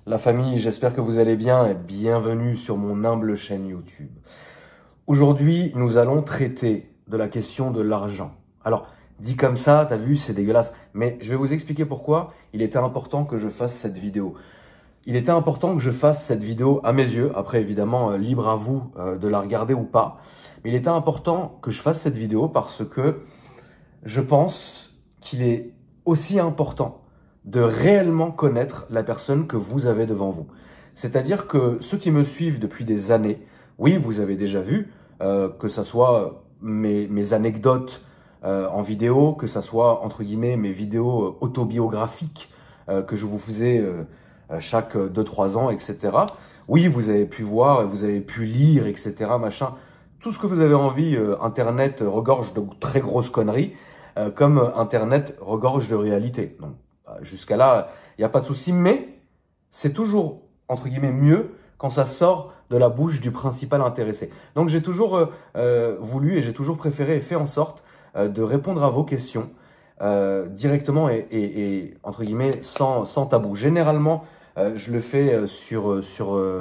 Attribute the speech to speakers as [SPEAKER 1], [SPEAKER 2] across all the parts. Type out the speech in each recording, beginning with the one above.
[SPEAKER 1] La famille, j'espère que vous allez bien et bienvenue sur mon humble chaîne YouTube. Aujourd'hui, nous allons traiter de la question de l'argent. Alors, dit comme ça, t'as vu, c'est dégueulasse, mais je vais vous expliquer pourquoi il était important que je fasse cette vidéo. Il était important que je fasse cette vidéo à mes yeux, après évidemment, libre à vous de la regarder ou pas, mais il était important que je fasse cette vidéo parce que je pense qu'il est aussi important de réellement connaître la personne que vous avez devant vous. C'est-à-dire que ceux qui me suivent depuis des années, oui, vous avez déjà vu, que ça soit mes anecdotes en vidéo, que ça soit, entre guillemets, mes vidéos autobiographiques que je vous faisais chaque 2-3 ans, etc. Oui, vous avez pu voir, vous avez pu lire, etc., machin. Tout ce que vous avez envie, Internet regorge de très grosses conneries, comme Internet regorge de réalité. Donc, jusqu'à là, il n'y a pas de souci, mais c'est toujours, entre guillemets, mieux quand ça sort de la bouche du principal intéressé. Donc, j'ai toujours voulu et j'ai toujours préféré et fait en sorte de répondre à vos questions directement et, entre guillemets, sans tabou. Généralement, je le fais sur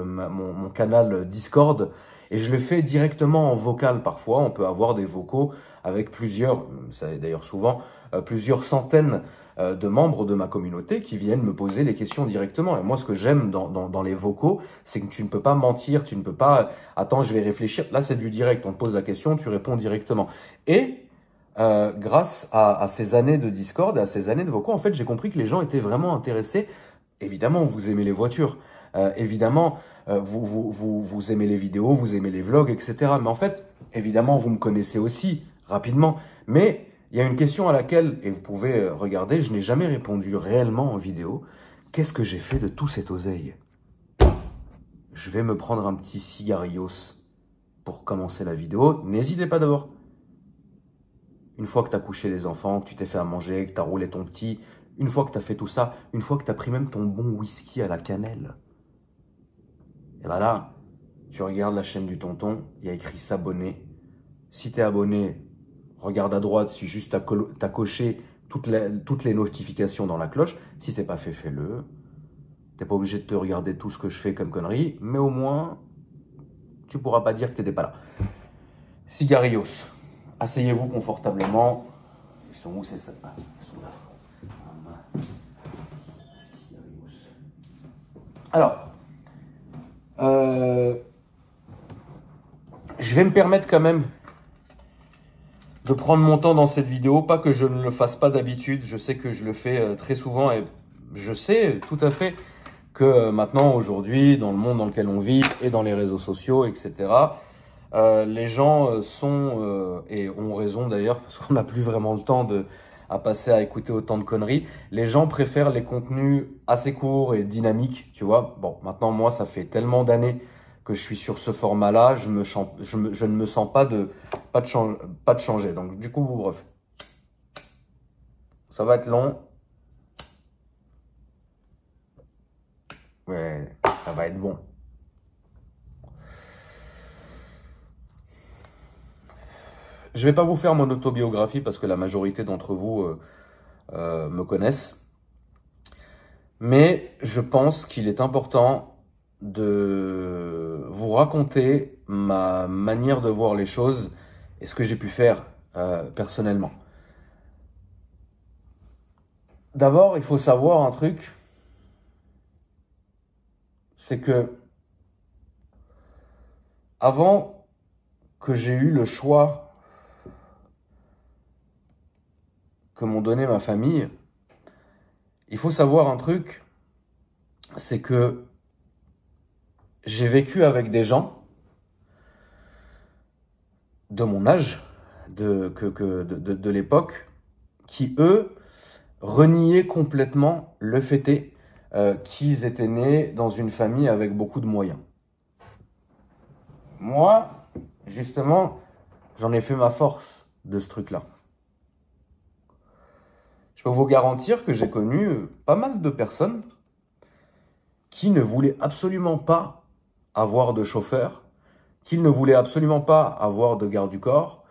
[SPEAKER 1] mon canal Discord et je le fais directement en vocal parfois. On peut avoir des vocaux avec plusieurs, ça est d'ailleurs souvent, plusieurs centaines de membres de ma communauté qui viennent me poser les questions directement. Et moi, ce que j'aime dans les vocaux, c'est que tu ne peux pas mentir, tu ne peux pas « attends, je vais réfléchir ». Là, c'est du direct, on te pose la question, tu réponds directement. Et grâce à ces années de Discord et à ces années de vocaux, en fait, j'ai compris que les gens étaient vraiment intéressés. Évidemment, vous aimez les voitures. Évidemment, vous aimez les vidéos, vous aimez les vlogs, etc. Mais en fait, évidemment, vous me connaissez aussi rapidement. Mais il y a une question à laquelle, et vous pouvez regarder, je n'ai jamais répondu réellement en vidéo. Qu'est-ce que j'ai fait de tout cet oseille? Je vais me prendre un petit cigarios pour commencer la vidéo. N'hésitez pas d'abord. Une fois que tu as couché les enfants, que tu t'es fait à manger, que tu as roulé ton petit, une fois que tu as fait tout ça, une fois que tu as pris même ton bon whisky à la cannelle, et ben là, tu regardes la chaîne du tonton, il y a écrit s'abonner. Si tu es abonné, regarde à droite si juste tu as coché toutes les notifications dans la cloche. Si c'est pas fait, fais-le. Tu n'es pas obligé de te regarder tout ce que je fais comme conneries, mais au moins, tu pourras pas dire que tu n'étais pas là. Cigarios, asseyez-vous confortablement. Ils sont où ces ça? Ils sont là. Alors, je vais me permettre quand même de prendre mon temps dans cette vidéo. Pas que je ne le fasse pas d'habitude. Je sais que je le fais très souvent et je sais tout à fait que maintenant, aujourd'hui, dans le monde dans lequel on vit et dans les réseaux sociaux, etc., les gens sont, et ont raison d'ailleurs, parce qu'on n'a plus vraiment le temps à passer à écouter autant de conneries. Les gens préfèrent les contenus assez courts et dynamiques, tu vois. Bon, maintenant, moi, ça fait tellement d'années que je suis sur ce format-là, je ne me sens pas de changer. Donc, du coup, bref, ça va être long. Ouais, ça va être bon. Je vais pas vous faire mon autobiographie parce que la majorité d'entre vous me connaissent. Mais je pense qu'il est important de vous raconter ma manière de voir les choses et ce que j'ai pu faire personnellement. D'abord, il faut savoir un truc, c'est que avant que j'ai eu le choix que m'ont donné ma famille, il faut savoir un truc, c'est que j'ai vécu avec des gens de mon âge, de l'époque, qui eux reniaient complètement le fait qu'ils étaient nés dans une famille avec beaucoup de moyens. Moi, justement, j'en ai fait ma force de ce truc-là. Je peux vous garantir que j'ai connu pas mal de personnes qui ne voulaient absolument pas avoir de chauffeur, qui ne voulaient absolument pas avoir de garde du corps,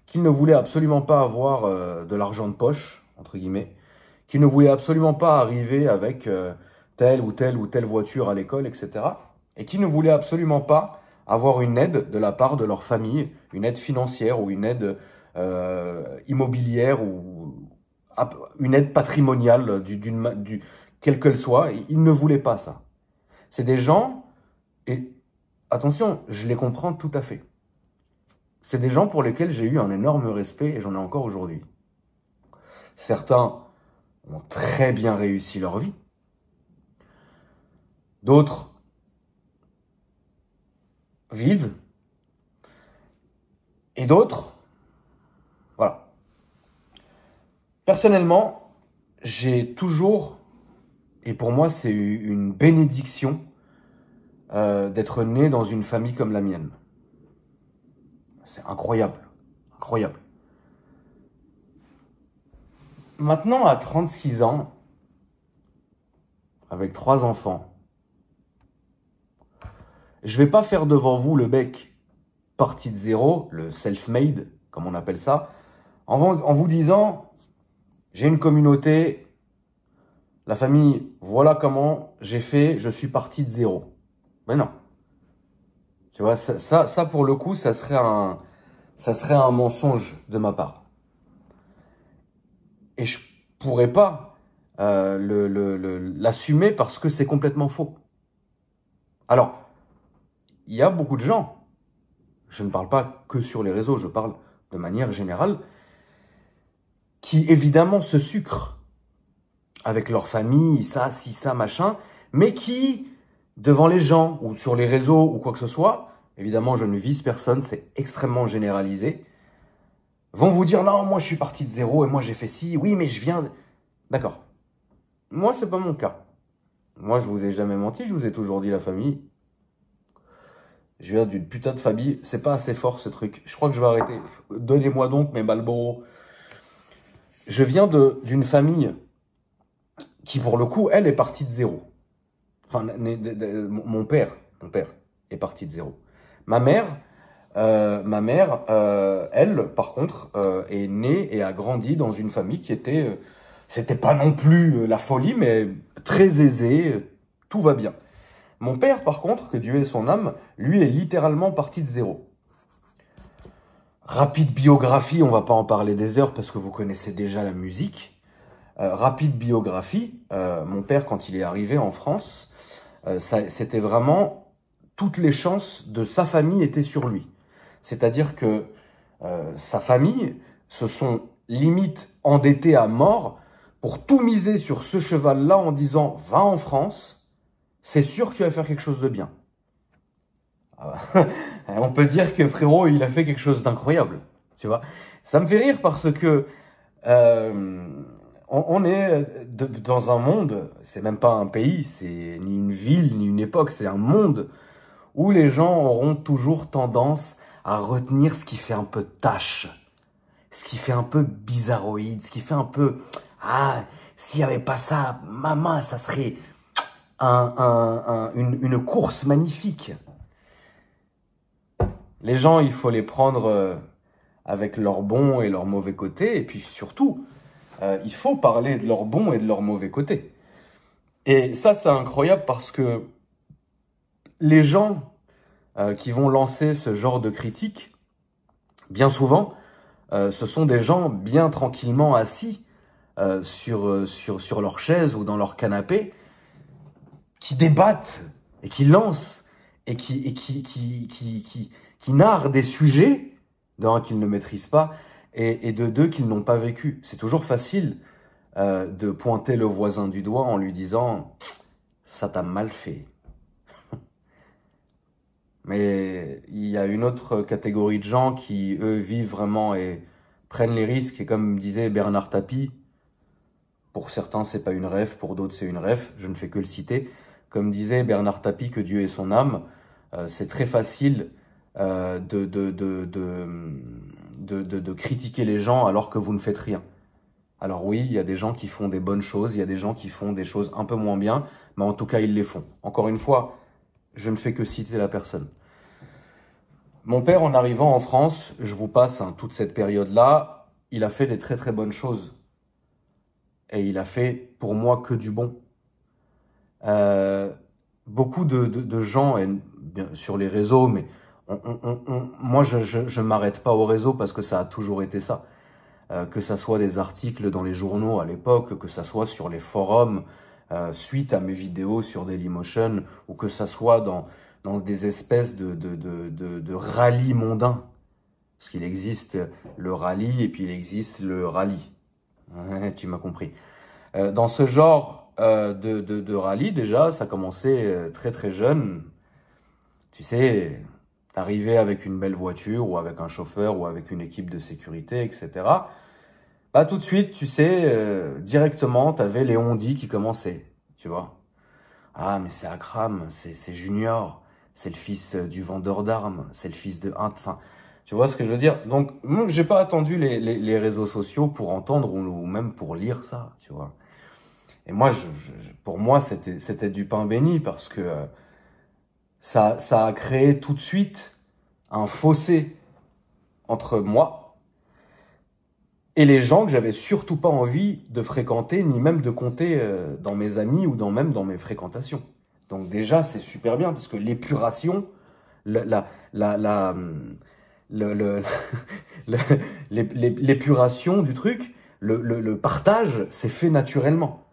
[SPEAKER 1] qui ne voulaient absolument pas avoir de l'argent de poche, entre guillemets, qui ne voulaient absolument pas arriver avec telle ou telle voiture à l'école, etc. Et qui ne voulaient absolument pas avoir une aide de la part de leur famille, une aide financière ou une aide immobilière ou une aide patrimoniale, quelle qu'elle soit. Ils ne voulaient pas ça. C'est des gens, et attention, je les comprends tout à fait. C'est des gens pour lesquels j'ai eu un énorme respect et j'en ai encore aujourd'hui. Certains ont très bien réussi leur vie. D'autres vivent. Et d'autres, voilà. Personnellement, j'ai toujours, et pour moi c'est une bénédiction, d'être né dans une famille comme la mienne. C'est incroyable, incroyable. Maintenant, à 36 ans, avec 3 enfants, je vais pas faire devant vous le bec parti de zéro, le self-made, comme on appelle ça, en vous disant, j'ai une communauté, la famille, voilà comment j'ai fait, je suis parti de zéro. Mais non. Tu vois, ça pour le coup, ça serait un mensonge de ma part. Et je pourrais pas l'assumer parce que c'est complètement faux. Alors, il y a beaucoup de gens, je ne parle pas que sur les réseaux, je parle de manière générale, qui évidemment se sucrent avec leur famille, ça, ci, ça, machin, mais qui, devant les gens ou sur les réseaux ou quoi que ce soit, évidemment je ne vise personne, c'est extrêmement généralisé, vont vous dire non, moi je suis parti de zéro et moi j'ai fait ci, oui mais je viens... D'accord. Moi c'est pas mon cas. Moi je vous ai jamais menti, je vous ai toujours dit la famille. Je viens d'une putain de famille, c'est pas assez fort ce truc. Je crois que je vais arrêter. Donnez-moi donc mes Marlboro. Je viens d'une famille qui pour le coup, elle est partie de zéro. Enfin, mon père est parti de zéro. Ma mère, elle, par contre, est née et a grandi dans une famille qui était, c'était pas non plus la folie, mais très aisée, tout va bien. Mon père, par contre, que Dieu ait son âme, lui est littéralement parti de zéro. Rapide biographie, on va pas en parler des heures parce que vous connaissez déjà la musique. Rapide biographie, mon père, quand il est arrivé en France, c'était vraiment toutes les chances de sa famille étaient sur lui. C'est-à-dire que sa famille se sont limite endettés à mort pour tout miser sur ce cheval-là en disant « Va en France, c'est sûr que tu vas faire quelque chose de bien. » On peut dire que frérot, il a fait quelque chose d'incroyable, tu vois. Ça me fait rire parce que on est dans un monde, c'est même pas un pays, c'est ni une ville, ni une époque, c'est un monde où les gens auront toujours tendance à retenir ce qui fait un peu tâche, ce qui fait un peu bizarroïde, ce qui fait un peu « Ah, s'il n'y avait pas ça, maman, ça serait une course magnifique. » Les gens, il faut les prendre avec leurs bons et leurs mauvais côtés. Et puis surtout, il faut parler de leurs bons et de leurs mauvais côtés. Et ça, c'est incroyable parce que les gens qui vont lancer ce genre de critiques, bien souvent, ce sont des gens bien tranquillement assis sur leur chaise ou dans leur canapé, qui débattent et qui lancent et qui narrent des sujets, d'un, qu'ils ne maîtrisent pas, et de deux, qu'ils n'ont pas vécu. C'est toujours facile de pointer le voisin du doigt en lui disant « ça t'a mal fait ». Mais il y a une autre catégorie de gens qui, eux, vivent vraiment et prennent les risques. Et comme disait Bernard Tapie, pour certains, c'est pas une ref, pour d'autres, c'est une ref, je ne fais que le citer. Comme disait Bernard Tapie, que Dieu ait son âme, c'est très facile de critiquer les gens alors que vous ne faites rien. Alors oui, il y a des gens qui font des bonnes choses, il y a des gens qui font des choses un peu moins bien, mais en tout cas, ils les font. Encore une fois, je ne fais que citer la personne. Mon père, en arrivant en France, je vous passe toute cette période-là, il a fait des très très bonnes choses. Et il a fait, pour moi, que du bon. euh, beaucoup de gens, et bien, sur les réseaux, mais moi je m'arrête pas aux réseaux parce que ça a toujours été ça. Que ça soit des articles dans les journaux à l'époque, que ça soit sur les forums, suite à mes vidéos sur Dailymotion, ou que ça soit dans des espèces de rallyes mondains. Parce qu'il existe le rallye et puis il existe le rallye. Ouais, tu m'as compris. Dans ce genre de rallye, déjà, ça commençait très très jeune. Tu sais, t'arrivais avec une belle voiture, ou avec un chauffeur, ou avec une équipe de sécurité, etc. Bah tout de suite, tu sais, directement, t'avais les on-dit qui commençaient, tu vois. Ah, mais c'est Akram, c'est Junior, c'est le fils du vendeur d'armes, c'est le fils de... Enfin, tu vois ce que je veux dire? Donc, moi, j'ai pas attendu les réseaux sociaux pour entendre ou même pour lire ça, tu vois. Et moi, pour moi, c'était du pain béni parce que ça a créé tout de suite un fossé entre moi et les gens que j'avais surtout pas envie de fréquenter, ni même de compter dans mes amis ou même dans mes fréquentations. Donc déjà, c'est super bien parce que l'épuration, la, la, la, la, le- le- l'épuration du truc, le partage, c'est fait naturellement.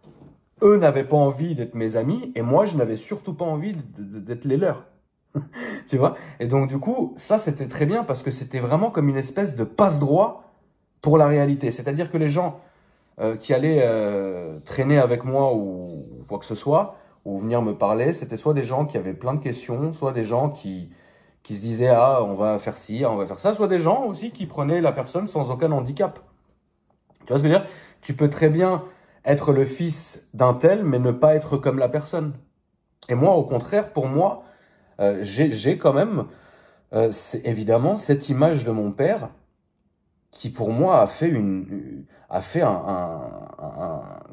[SPEAKER 1] Eux n'avaient pas envie d'être mes amis et moi, je n'avais surtout pas envie d'être les leurs. Tu vois? Et donc, du coup, ça, c'était très bien parce que c'était vraiment comme une espèce de passe-droit pour la réalité. C'est-à-dire que les gens qui allaient traîner avec moi ou quoi que ce soit, ou venir me parler, c'était soit des gens qui avaient plein de questions, soit des gens qui se disaient ah on va faire ci, ah, on va faire ça, soit des gens aussi qui prenaient la personne sans aucun handicap. Tu vois ce que je veux dire? Tu peux très bien être le fils d'un tel, mais ne pas être comme la personne. Et moi, au contraire, pour moi, j'ai quand même, évidemment, cette image de mon père qui pour moi a fait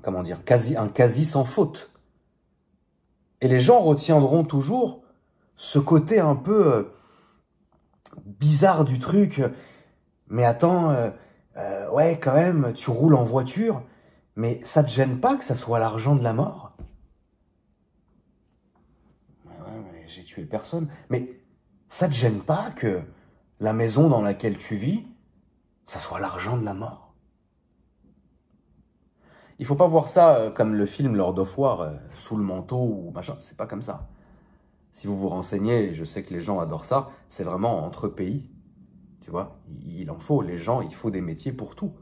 [SPEAKER 1] comment dire, un quasi sans faute. Et les gens retiendront toujours ce côté un peu bizarre du truc. Mais attends, ouais, quand même, tu roules en voiture, mais ça te gêne pas que ça soit l'argent de la mort? Ouais, mais j'ai tué personne. Mais ça te gêne pas que la maison dans laquelle tu vis, ça soit l'argent de la mort? Il faut pas voir ça comme le film Lord of War, sous le manteau ou machin. C'est pas comme ça. Si vous vous renseignez, je sais que les gens adorent ça, c'est vraiment entre pays. Tu vois, il en faut. Les gens, il faut des métiers pour tout.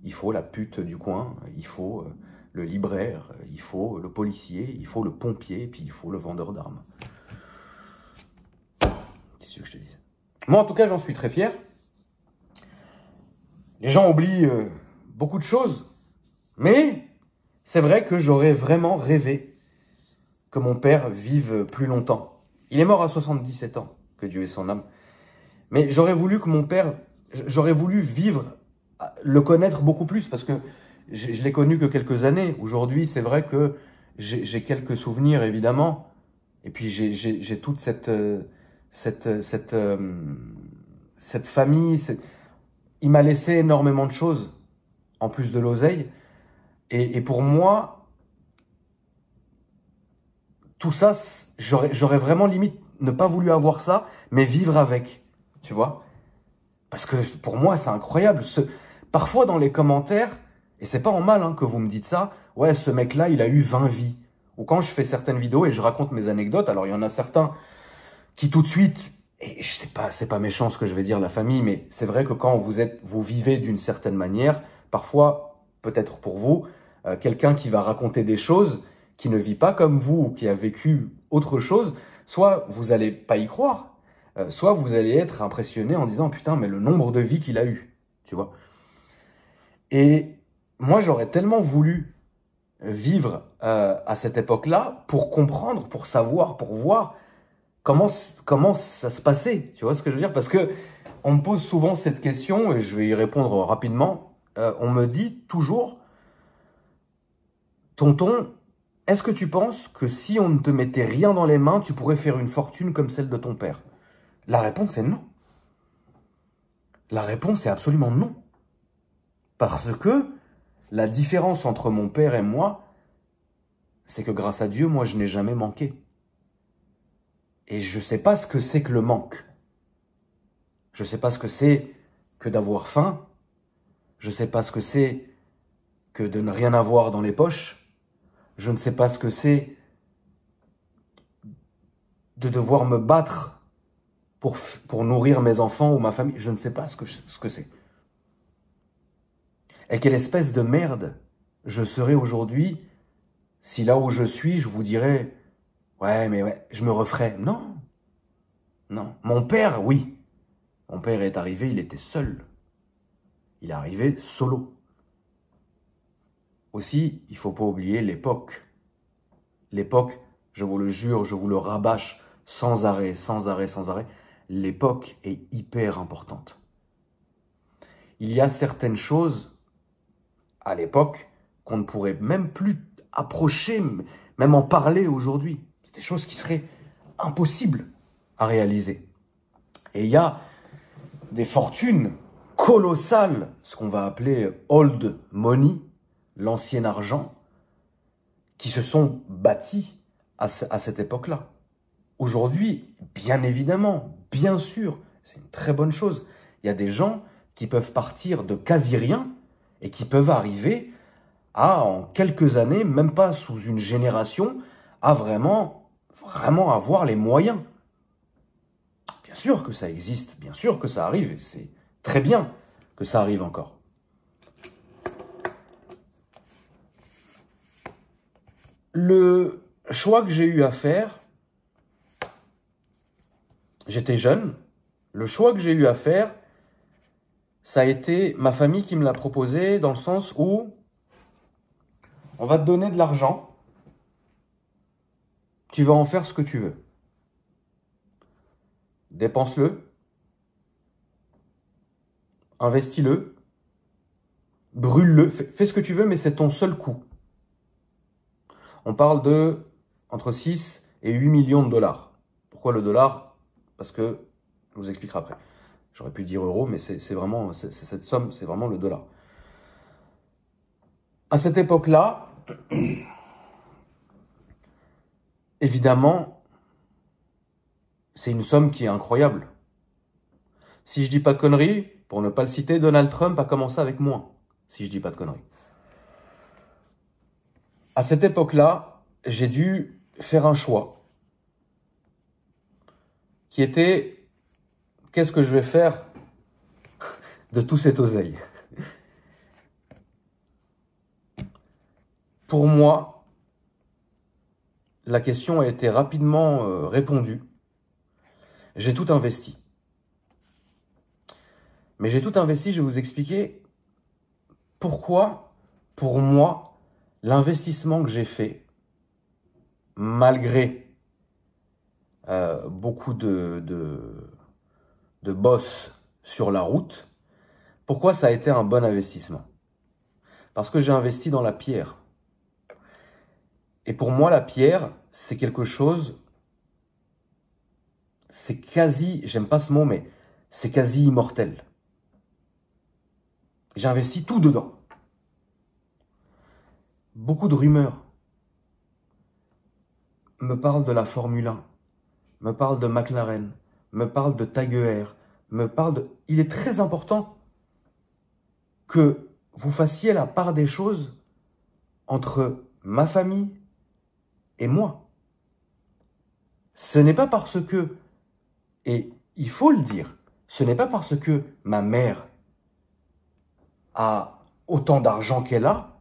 [SPEAKER 1] Il faut la pute du coin, il faut le libraire, il faut le policier, il faut le pompier, puis il faut le vendeur d'armes. Qu'est-ce que je te dise? Moi, en tout cas, j'en suis très fier. Les gens oublient beaucoup de choses, mais c'est vrai que j'aurais vraiment rêvé que mon père vive plus longtemps. Il est mort à 77 ans, que Dieu ait son âme. Mais j'aurais voulu que mon père, j'aurais voulu vivre, le connaître beaucoup plus, parce que je l'ai connu que quelques années. Aujourd'hui, c'est vrai que j'ai quelques souvenirs, évidemment. Et puis j'ai toute cette famille. Il m'a laissé énormément de choses, en plus de l'oseille. Et pour moi, tout ça, j'aurais vraiment limite ne pas voulu avoir ça, mais vivre avec, tu vois. Parce que pour moi, c'est incroyable. Parfois, dans les commentaires, et c'est pas en mal hein, que vous me dites ça, ouais, ce mec-là, il a eu 20 vies. Ou quand je fais certaines vidéos et je raconte mes anecdotes, alors il y en a certains qui tout de suite, et je sais pas, c'est pas méchant ce que je vais dire, la famille, mais c'est vrai que quand vous vivez d'une certaine manière, parfois, peut-être pour vous, quelqu'un qui va raconter des choses, qui ne vit pas comme vous, ou qui a vécu autre chose, soit vous allez pas y croire, soit vous allez être impressionné en disant putain mais le nombre de vies qu'il a eu, tu vois. Et moi j'aurais tellement voulu vivre à cette époque-là pour comprendre, pour savoir, pour voir comment ça se passait, tu vois ce que je veux dire? Parce que on me pose souvent cette question et je vais y répondre rapidement. On me dit toujours, tonton, est-ce que tu penses que si on ne te mettait rien dans les mains, tu pourrais faire une fortune comme celle de ton père? La réponse est non. La réponse est absolument non. Parce que la différence entre mon père et moi, c'est que grâce à Dieu, moi, je n'ai jamais manqué. Et je ne sais pas ce que c'est que le manque. Je ne sais pas ce que c'est que d'avoir faim. Je ne sais pas ce que c'est que de ne rien avoir dans les poches. Je ne sais pas ce que c'est de devoir me battre pour nourrir mes enfants ou ma famille. Je ne sais pas ce que c'est. Et quelle espèce de merde je serais aujourd'hui si là où je suis, je vous dirais « Ouais, mais ouais, je me referais. » Non, non. Mon père, oui. Mon père est arrivé, il était seul. Il est arrivé solo. Aussi, il ne faut pas oublier l'époque. L'époque, je vous le jure, je vous le rabâche sans arrêt, sans arrêt, sans arrêt. L'époque est hyper importante. Il y a certaines choses à l'époque qu'on ne pourrait même plus approcher, même en parler aujourd'hui. C'est des choses qui seraient impossibles à réaliser. Et il y a des fortunes colossales, ce qu'on va appeler old money, l'ancien argent, qui se sont bâtis à cette époque-là. Aujourd'hui, bien évidemment, bien sûr, c'est une très bonne chose. Il y a des gens qui peuvent partir de quasi rien et qui peuvent arriver à, en quelques années, même pas sous une génération, à vraiment avoir les moyens. Bien sûr que ça existe, bien sûr que ça arrive, et c'est très bien que ça arrive encore. Le choix que j'ai eu à faire, j'étais jeune, le choix que j'ai eu à faire, ça a été ma famille qui me l'a proposé, dans le sens où on va te donner de l'argent, tu vas en faire ce que tu veux. Dépense-le, investis-le, brûle-le, fais ce que tu veux, mais c'est ton seul coût. On parle de entre 6 et 8 millions de dollars. Pourquoi le dollar? Parce que, je vous expliquerai après. J'aurais pu dire euro, mais c'est vraiment, cette somme, c'est vraiment le dollar. À cette époque-là, évidemment, c'est une somme qui est incroyable. Si je dis pas de conneries, pour ne pas le citer, Donald Trump a commencé avec moins, si je dis pas de conneries. À cette époque-là, j'ai dû faire un choix qui était, qu'est-ce que je vais faire de tout cet oseille? Pour moi, la question a été rapidement répondue. J'ai tout investi. Mais j'ai tout investi, je vais vous expliquer pourquoi, pour moi, l'investissement que j'ai fait, malgré beaucoup de bosses sur la route, pourquoi ça a été un bon investissement? Parce que j'ai investi dans la pierre. Et pour moi, la pierre, c'est quelque chose, c'est quasi, j'aime pas ce mot, mais c'est quasi immortel. J'ai investi tout dedans. Beaucoup de rumeurs me parlent de la Formule 1, me parlent de McLaren, me parlent de Tiger, me parlent de... Il est très important que vous fassiez la part des choses entre ma famille et moi. Ce n'est pas parce que, et il faut le dire, ce n'est pas parce que ma mère a autant d'argent qu'elle a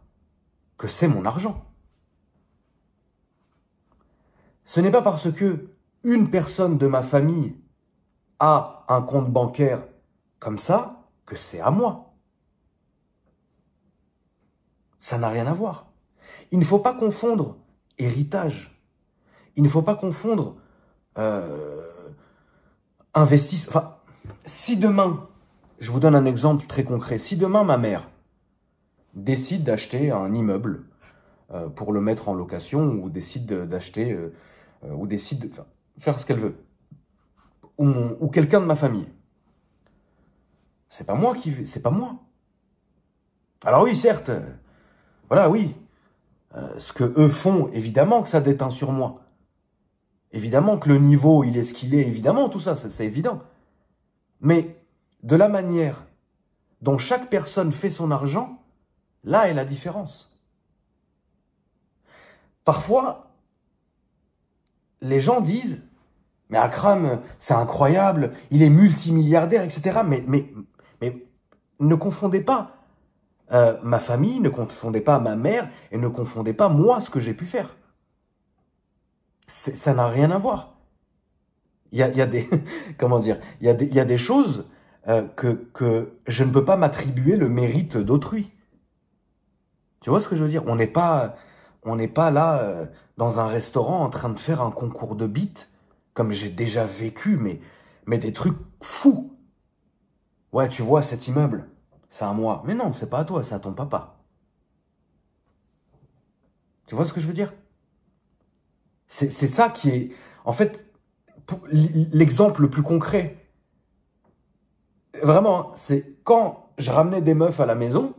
[SPEAKER 1] que c'est mon argent. Ce n'est pas parce que une personne de ma famille a un compte bancaire comme ça que c'est à moi. Ça n'a rien à voir. Il ne faut pas confondre héritage. Il ne faut pas confondre investissement. Enfin, si demain, je vous donne un exemple très concret, si demain ma mère décide d'acheter un immeuble pour le mettre en location ou décide d'acheter ou décide de faire ce qu'elle veut, ou quelqu'un de ma famille, c'est pas moi qui c'est pas moi. Alors oui, certes, voilà, oui, ce que eux font, évidemment que ça déteint sur moi. Évidemment que le niveau, il est ce qu'il est, évidemment, tout ça, c'est évident. Mais de la manière dont chaque personne fait son argent, là est la différence. Parfois, les gens disent « Mais Akram, c'est incroyable, il est multimilliardaire, etc. » Mais ne confondez pas ma famille, ne confondez pas ma mère et ne confondez pas moi ce que j'ai pu faire. Ça n'a rien à voir. Il y a des comment dire, il y a des choses que je ne peux pas m'attribuer le mérite d'autrui. Tu vois ce que je veux dire? On n'est pas là dans un restaurant en train de faire un concours de beats comme j'ai déjà vécu, mais des trucs fous. Ouais, tu vois cet immeuble, c'est à moi. Mais non, c'est pas à toi, c'est à ton papa. Tu vois ce que je veux dire? C'est ça qui est, en fait, l'exemple le plus concret. Vraiment, hein, c'est quand je ramenais des meufs à la maison.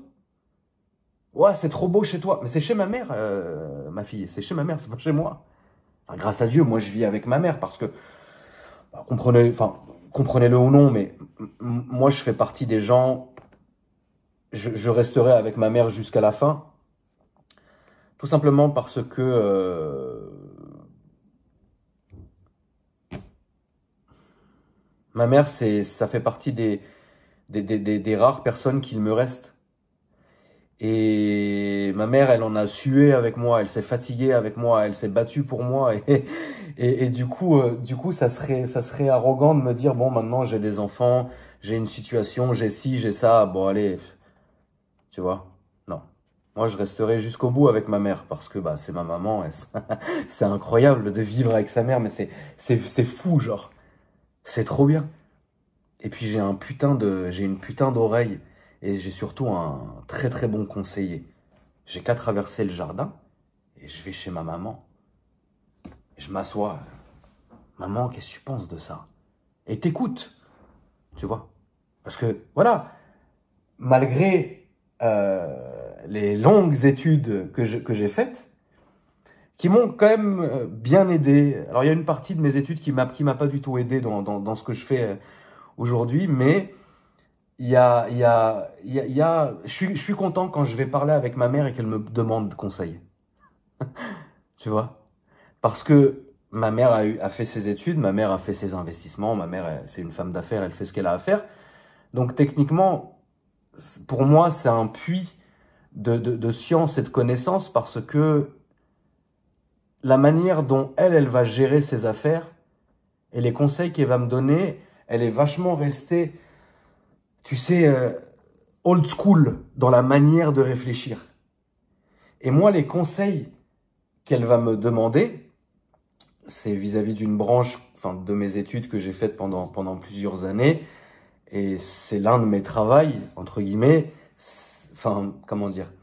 [SPEAKER 1] Ouais, c'est trop beau chez toi. Mais c'est chez ma mère, ma fille. C'est chez ma mère, c'est pas chez moi. Enfin, grâce à Dieu, moi, je vis avec ma mère parce que, bah, comprenez-le ou non, mais moi, je fais partie des gens. Je resterai avec ma mère jusqu'à la fin. Tout simplement parce que ma mère, ça fait partie des rares personnes qu'il me reste. Et ma mère, elle en a sué avec moi, elle s'est fatiguée avec moi, elle s'est battue pour moi. Et du coup, ça serait arrogant de me dire, bon, maintenant j'ai des enfants, j'ai une situation, j'ai ci, j'ai ça, bon, allez, tu vois. Non. Moi, je resterai jusqu'au bout avec ma mère parce que bah, c'est ma maman. C'est incroyable de vivre avec sa mère, mais c'est fou, genre. C'est trop bien. Et puis j'ai une putain d'oreille et j'ai surtout un très très bon conseiller. J'ai qu'à traverser le jardin et je vais chez ma maman. Je m'assois. Maman, qu'est-ce que tu penses de ça? Et t'écoutes, tu vois. Parce que voilà, malgré les longues études que j'ai faites, qui m'ont quand même bien aidé. Alors il y a une partie de mes études qui m'a pas du tout aidé dans ce que je fais aujourd'hui, mais je suis content quand je vais parler avec ma mère et qu'elle me demande conseil. Tu vois? Parce que ma mère a fait ses études, ma mère a fait ses investissements, ma mère, c'est une femme d'affaires, elle fait ce qu'elle a à faire. Donc techniquement, pour moi, c'est un puits de science et de connaissances parce que la manière dont elle va gérer ses affaires et les conseils qu'elle va me donner, elle est vachement restée, tu sais, old school dans la manière de réfléchir. Et moi, les conseils qu'elle va me demander, c'est vis-à-vis d'une branche, enfin, de mes études que j'ai faites pendant plusieurs années. Et c'est l'un de mes travails, entre guillemets. Enfin, comment dire?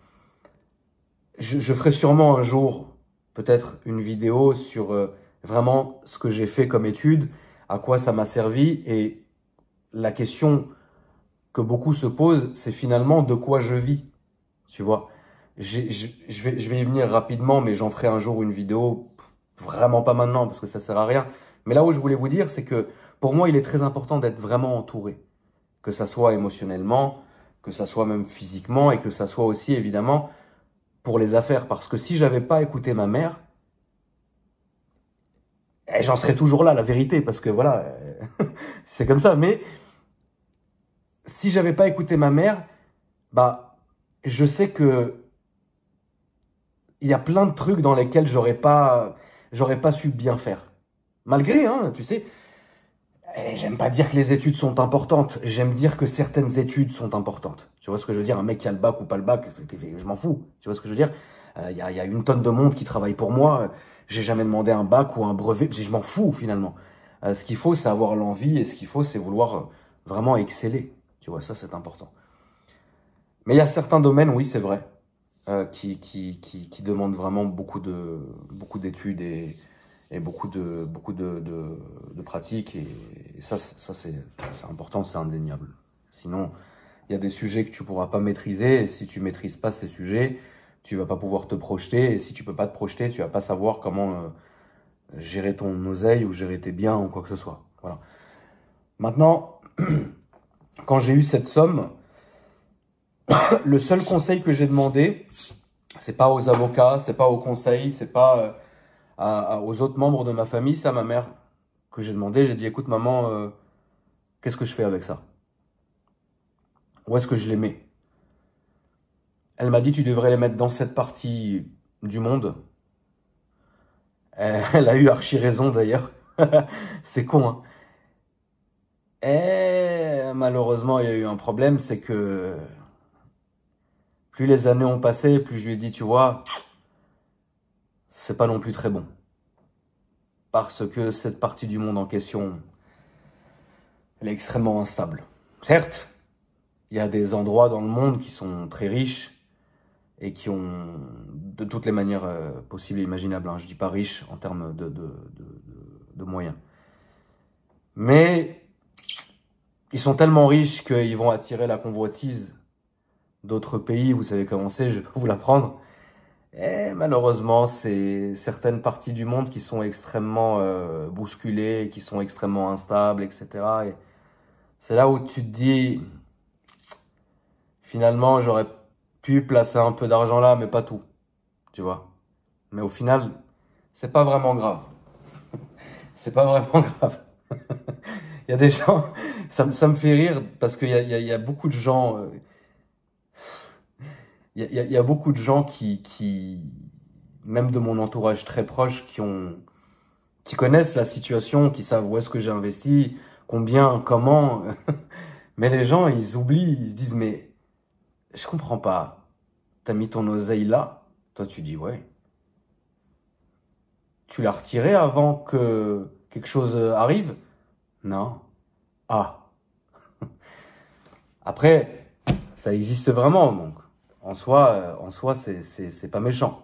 [SPEAKER 1] Je ferai sûrement un jour, peut-être, une vidéo sur vraiment ce que j'ai fait comme étude, à quoi ça m'a servi. Et la question que beaucoup se posent, c'est finalement de quoi je vis. Tu vois? Je vais y venir rapidement, mais j'en ferai un jour une vidéo. Vraiment pas maintenant, parce que ça sert à rien. Mais là où je voulais vous dire, c'est que pour moi, il est très important d'être vraiment entouré. Que ça soit émotionnellement, que ça soit même physiquement, et que ça soit aussi, évidemment, pour les affaires. Parce que si j'avais pas écouté ma mère, j'en serais toujours là, la vérité, parce que voilà, c'est comme ça. Mais si j'avais pas écouté ma mère, bah, je sais que il y a plein de trucs dans lesquels j'aurais pas su bien faire. Malgré, hein, tu sais, j'aime pas dire que les études sont importantes, j'aime dire que certaines études sont importantes. Tu vois ce que je veux dire? Un mec qui a le bac ou pas le bac, je m'en fous. Tu vois ce que je veux dire? Il y a une tonne de monde qui travaille pour moi. J'ai jamais demandé un bac ou un brevet. Je m'en fous finalement. Ce qu'il faut, c'est avoir l'envie et ce qu'il faut, c'est vouloir vraiment exceller. Tu vois, ça c'est important. Mais il y a certains domaines, oui, c'est vrai, qui demandent vraiment beaucoup d'études et beaucoup de pratiques. Et ça c'est important, c'est indéniable. Sinon, il y a des sujets que tu pourras pas maîtriser. Et si tu maîtrises pas ces sujets, tu vas pas pouvoir te projeter. Et si tu peux pas te projeter, tu vas pas savoir comment gérer ton oseille ou gérer tes biens ou quoi que ce soit. Voilà. Maintenant, quand j'ai eu cette somme, le seul conseil que j'ai demandé, c'est pas aux avocats, c'est pas aux conseils, c'est pas aux autres membres de ma famille, c'est à ma mère que j'ai demandé. J'ai dit, écoute maman, qu'est-ce que je fais avec ça? Où est-ce que je les mets? Elle m'a dit, tu devrais les mettre dans cette partie du monde. Elle a eu archi raison d'ailleurs. C'est con, hein. Et malheureusement, il y a eu un problème, c'est que plus les années ont passé, plus je lui ai dit, tu vois, c'est pas non plus très bon. Parce que cette partie du monde en question, elle est extrêmement instable. Certes, il y a des endroits dans le monde qui sont très riches et qui ont de toutes les manières possibles et imaginables. Hein. Je dis pas riches en termes de moyens. Mais ils sont tellement riches qu'ils vont attirer la convoitise d'autres pays. Vous savez comment c'est, je vais pas vous l'apprendre. Et malheureusement, c'est certaines parties du monde qui sont extrêmement bousculées, qui sont extrêmement instables, etc. Et c'est là où tu te dis, finalement, j'aurais pu placer un peu d'argent là, mais pas tout, tu vois. Mais au final, c'est pas vraiment grave. C'est pas vraiment grave. Il y a des gens, ça me fait rire parce qu'il y a beaucoup de gens, il y a beaucoup de gens qui, même de mon entourage très proche, qui connaissent la situation, qui savent où est-ce que j'ai investi, combien, comment. Mais les gens, ils oublient, ils se disent, mais je comprends pas. T'as mis ton oseille là? Toi, tu dis, ouais. Tu l'as retiré avant que quelque chose arrive? Non. Ah. Après, ça existe vraiment, donc. En soi, c'est pas méchant.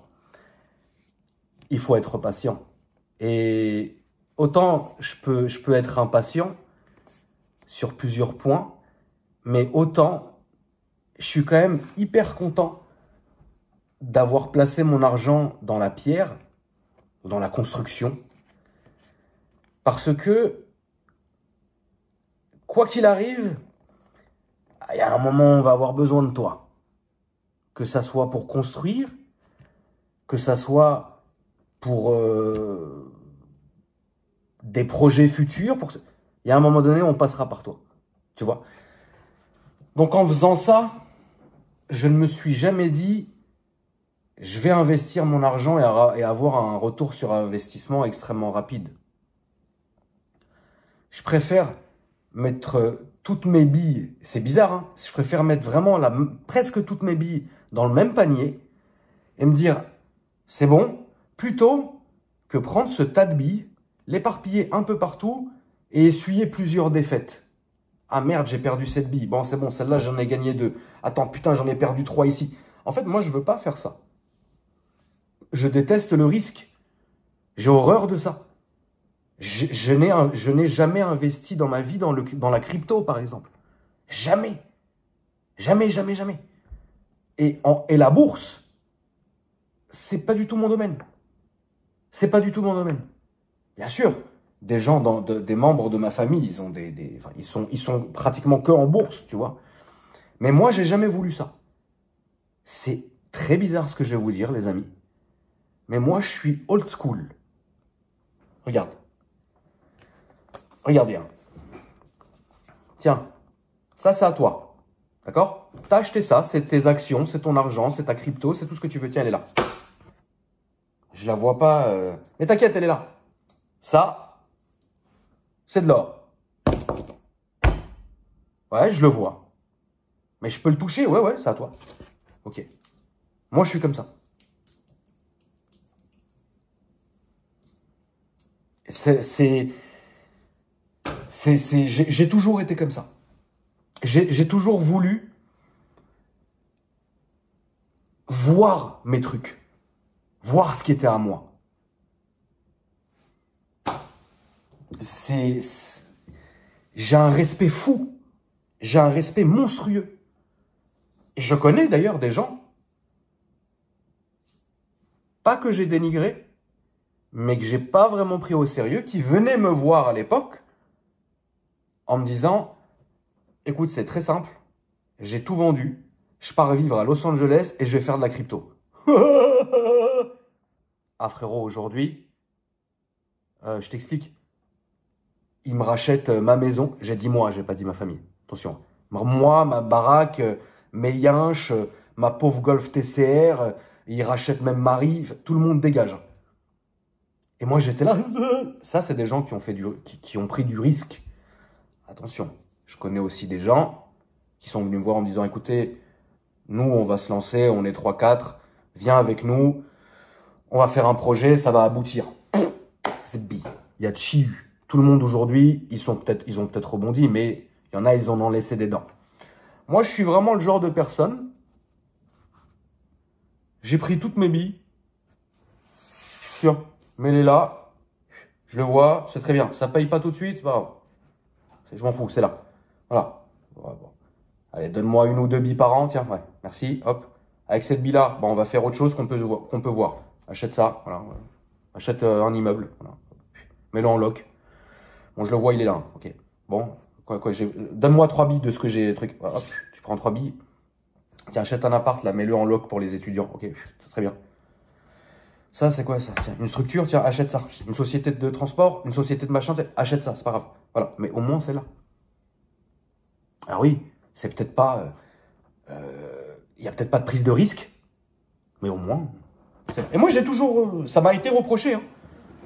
[SPEAKER 1] Il faut être patient. Et autant je peux être impatient sur plusieurs points, mais autant je suis quand même hyper content d'avoir placé mon argent dans la pierre, dans la construction, parce que, quoi qu'il arrive, il y a un moment où on va avoir besoin de toi. Que ça soit pour construire, que ça soit pour des projets futurs. Il y a un moment donné, on passera par toi. Tu vois? Donc en faisant ça, je ne me suis jamais dit, je vais investir mon argent et avoir un retour sur investissement extrêmement rapide. Je préfère mettre toutes mes billes, c'est bizarre, hein, je préfère mettre vraiment presque toutes mes billes dans le même panier et me dire, c'est bon, plutôt que prendre ce tas de billes, l'éparpiller un peu partout et essuyer plusieurs défaites. Ah merde, j'ai perdu cette bille. Bon, c'est bon, celle-là, j'en ai gagné 2. Attends, putain, j'en ai perdu 3 ici. En fait, moi, je veux pas faire ça. Je déteste le risque. J'ai horreur de ça. Je n'ai jamais investi dans ma vie dans la crypto, par exemple. Jamais. Jamais, jamais, jamais. Et la bourse, c'est pas du tout mon domaine. C'est pas du tout mon domaine. Bien sûr, des gens, des membres de ma famille, ils sont pratiquement que en bourse, tu vois. Mais moi, j'ai jamais voulu ça. C'est très bizarre ce que je vais vous dire, les amis. Mais moi, je suis old school. Regarde. Regarde bien. Tiens, ça, c'est à toi. D'accord? T'as acheté ça, c'est tes actions, c'est ton argent, c'est ta crypto, c'est tout ce que tu veux. Tiens, elle est là. Je la vois pas. Mais t'inquiète, elle est là. Ça, c'est de l'or. Ouais, je le vois. Mais je peux le toucher? Ouais, ouais, c'est à toi. Ok. Moi, je suis comme ça. J'ai toujours été comme ça. J'ai toujours voulu voir mes trucs. Voir ce qui était à moi. J'ai un respect fou. J'ai un respect monstrueux. Et je connais d'ailleurs des gens pas que j'ai dénigré, mais que j'ai pas vraiment pris au sérieux, qui venaient me voir à l'époque en me disant, écoute, c'est très simple, j'ai tout vendu, je pars vivre à Los Angeles et je vais faire de la crypto. Ah frérot, aujourd'hui, je t'explique. Il me rachète ma maison. J'ai dit moi, j'ai pas dit ma famille. Attention. Moi, ma baraque, mes yinches, ma pauvre Golf TCR, il rachète même Marie. Tout le monde dégage. Et moi, j'étais là. Ça, c'est des gens qui ont, qui ont pris du risque. Attention. Je connais aussi des gens qui sont venus me voir en me disant, écoutez, nous, on va se lancer, on est 3-4, viens avec nous, on va faire un projet, ça va aboutir. C'est bi. Il y a Chiu. Tout le monde aujourd'hui, ils ont peut-être rebondi, mais il y en a, ils en ont laissé des dents. Moi, je suis vraiment le genre de personne. J'ai pris toutes mes billes. Tiens, mets-les là. Je le vois, c'est très bien. Ça paye pas tout de suite, c'est pas grave. Je m'en fous, c'est là. Voilà. Bon. Allez, donne-moi 1 ou 2 billes par an, tiens, ouais, merci, hop. Avec cette bille-là, bon, on va faire autre chose qu'on peut voir. Achète ça, voilà. Achète un immeuble, voilà. Mets-le en loc. Bon, je le vois, il est là. Ok. Bon, donne-moi 3 billes de ce que j'ai. Hop, tu prends 3 billes. Tiens, achète un appart, là, mets-le en loc pour les étudiants. Ok, très bien. Ça, c'est quoi ça? Tiens, une structure, tiens, achète ça. Une société de transport, une société de machin, achète ça, c'est pas grave. Voilà, mais au moins, c'est là. Alors oui, c'est peut-être pas. Il n'y a peut-être pas de prise de risque, mais au moins. Et moi, j'ai toujours. Ça m'a été reproché. Hein.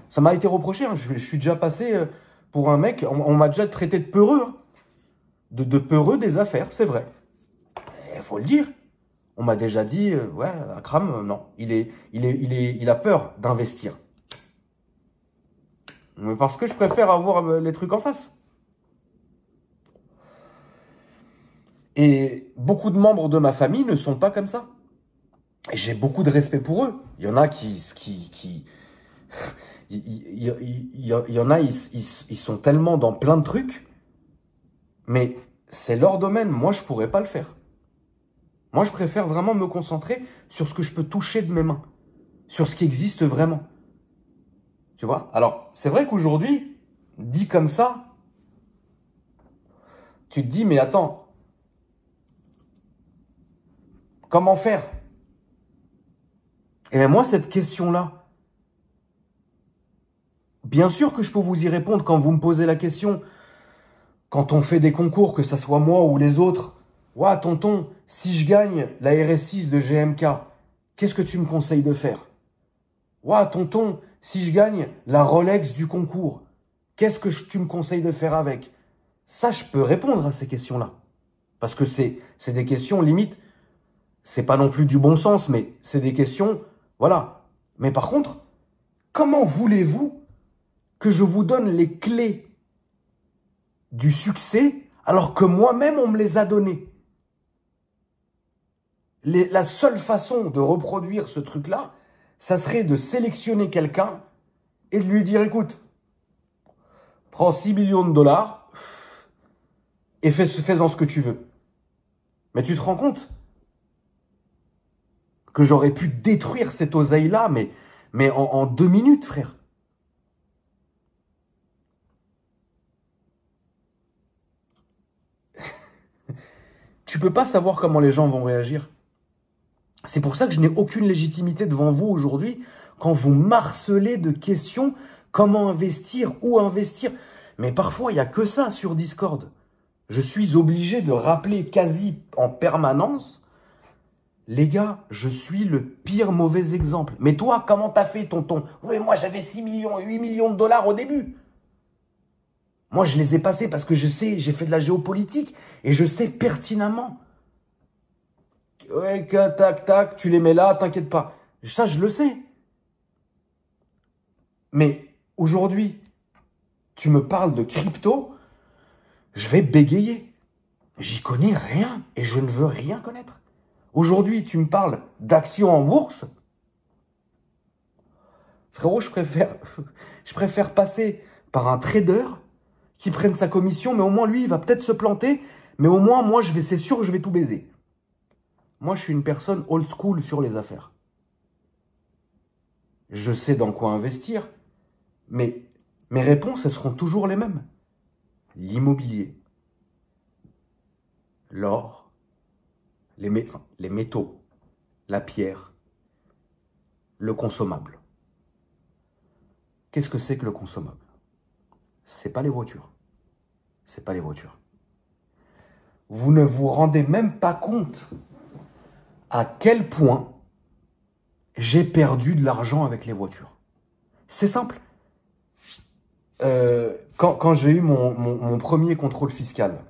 [SPEAKER 1] Ça m'a été reproché. Hein. Je suis déjà passé. Pour un mec, on m'a déjà traité de peureux. Hein. De peureux des affaires, c'est vrai. Il faut le dire. On m'a déjà dit, ouais, Akram, non. Il a peur d'investir. Mais parce que je préfère avoir les trucs en face. Et beaucoup de membres de ma famille ne sont pas comme ça. Et j'ai beaucoup de respect pour eux. Il y en a il y en a, ils sont tellement dans plein de trucs, mais c'est leur domaine. Moi, je pourrais pas le faire. Moi, je préfère vraiment me concentrer sur ce que je peux toucher de mes mains, sur ce qui existe vraiment. Tu vois? Alors, c'est vrai qu'aujourd'hui, dit comme ça, tu te dis, mais attends, comment faire? Et bien moi, cette question-là, bien sûr que je peux vous y répondre quand vous me posez la question. Quand on fait des concours, que ce soit moi ou les autres, « Ouah, tonton, si je gagne la RS6 de GMK, qu'est-ce que tu me conseilles de faire ?»« Ouah, tonton, si je gagne la Rolex du concours, qu'est-ce que tu me conseilles de faire avec ?» Ça, je peux répondre à ces questions-là. Parce que c'est des questions, limite, c'est pas non plus du bon sens, mais c'est des questions, voilà. Mais par contre, comment voulez-vous que je vous donne les clés du succès alors que moi-même, on me les a données? La seule façon de reproduire ce truc-là, ça serait de sélectionner quelqu'un et de lui dire, écoute, prends 6 millions de dollars et fais-en ce que tu veux. Mais tu te rends compte que j'aurais pu détruire cette oseille-là, mais en 2 minutes, frère. Tu peux pas savoir comment les gens vont réagir. C'est pour ça que je n'ai aucune légitimité devant vous aujourd'hui quand vous m'harcelez de questions, comment investir, où investir. Mais parfois, il n'y a que ça sur Discord. Je suis obligé de rappeler quasi en permanence, les gars, je suis le pire mauvais exemple. Mais toi, comment t'as fait, tonton? Oui, moi, j'avais 6 millions, 8 millions de dollars au début. Moi, je les ai passés parce que je sais, j'ai fait de la géopolitique et je sais pertinemment. Ouais, tac, tac, tu les mets là, t'inquiète pas. Ça, je le sais. Mais aujourd'hui, tu me parles de crypto, je vais bégayer. J'y connais rien et je ne veux rien connaître. Aujourd'hui, tu me parles d'actions en bourse. Frérot, je préfère passer par un trader qui prenne sa commission, mais au moins, lui, il va peut-être se planter, mais au moins, moi, c'est sûr, je vais tout baiser. Moi, je suis une personne old school sur les affaires. je sais dans quoi investir, mais mes réponses, elles seront toujours les mêmes. L'immobilier, l'or, les métaux, la pierre, le consommable. Qu'est-ce que c'est que le consommable? C'est pas les voitures. C'est pas les voitures. Vous ne vous rendez même pas compte à quel point j'ai perdu de l'argent avec les voitures. C'est simple. Quand j'ai eu mon premier contrôle fiscal,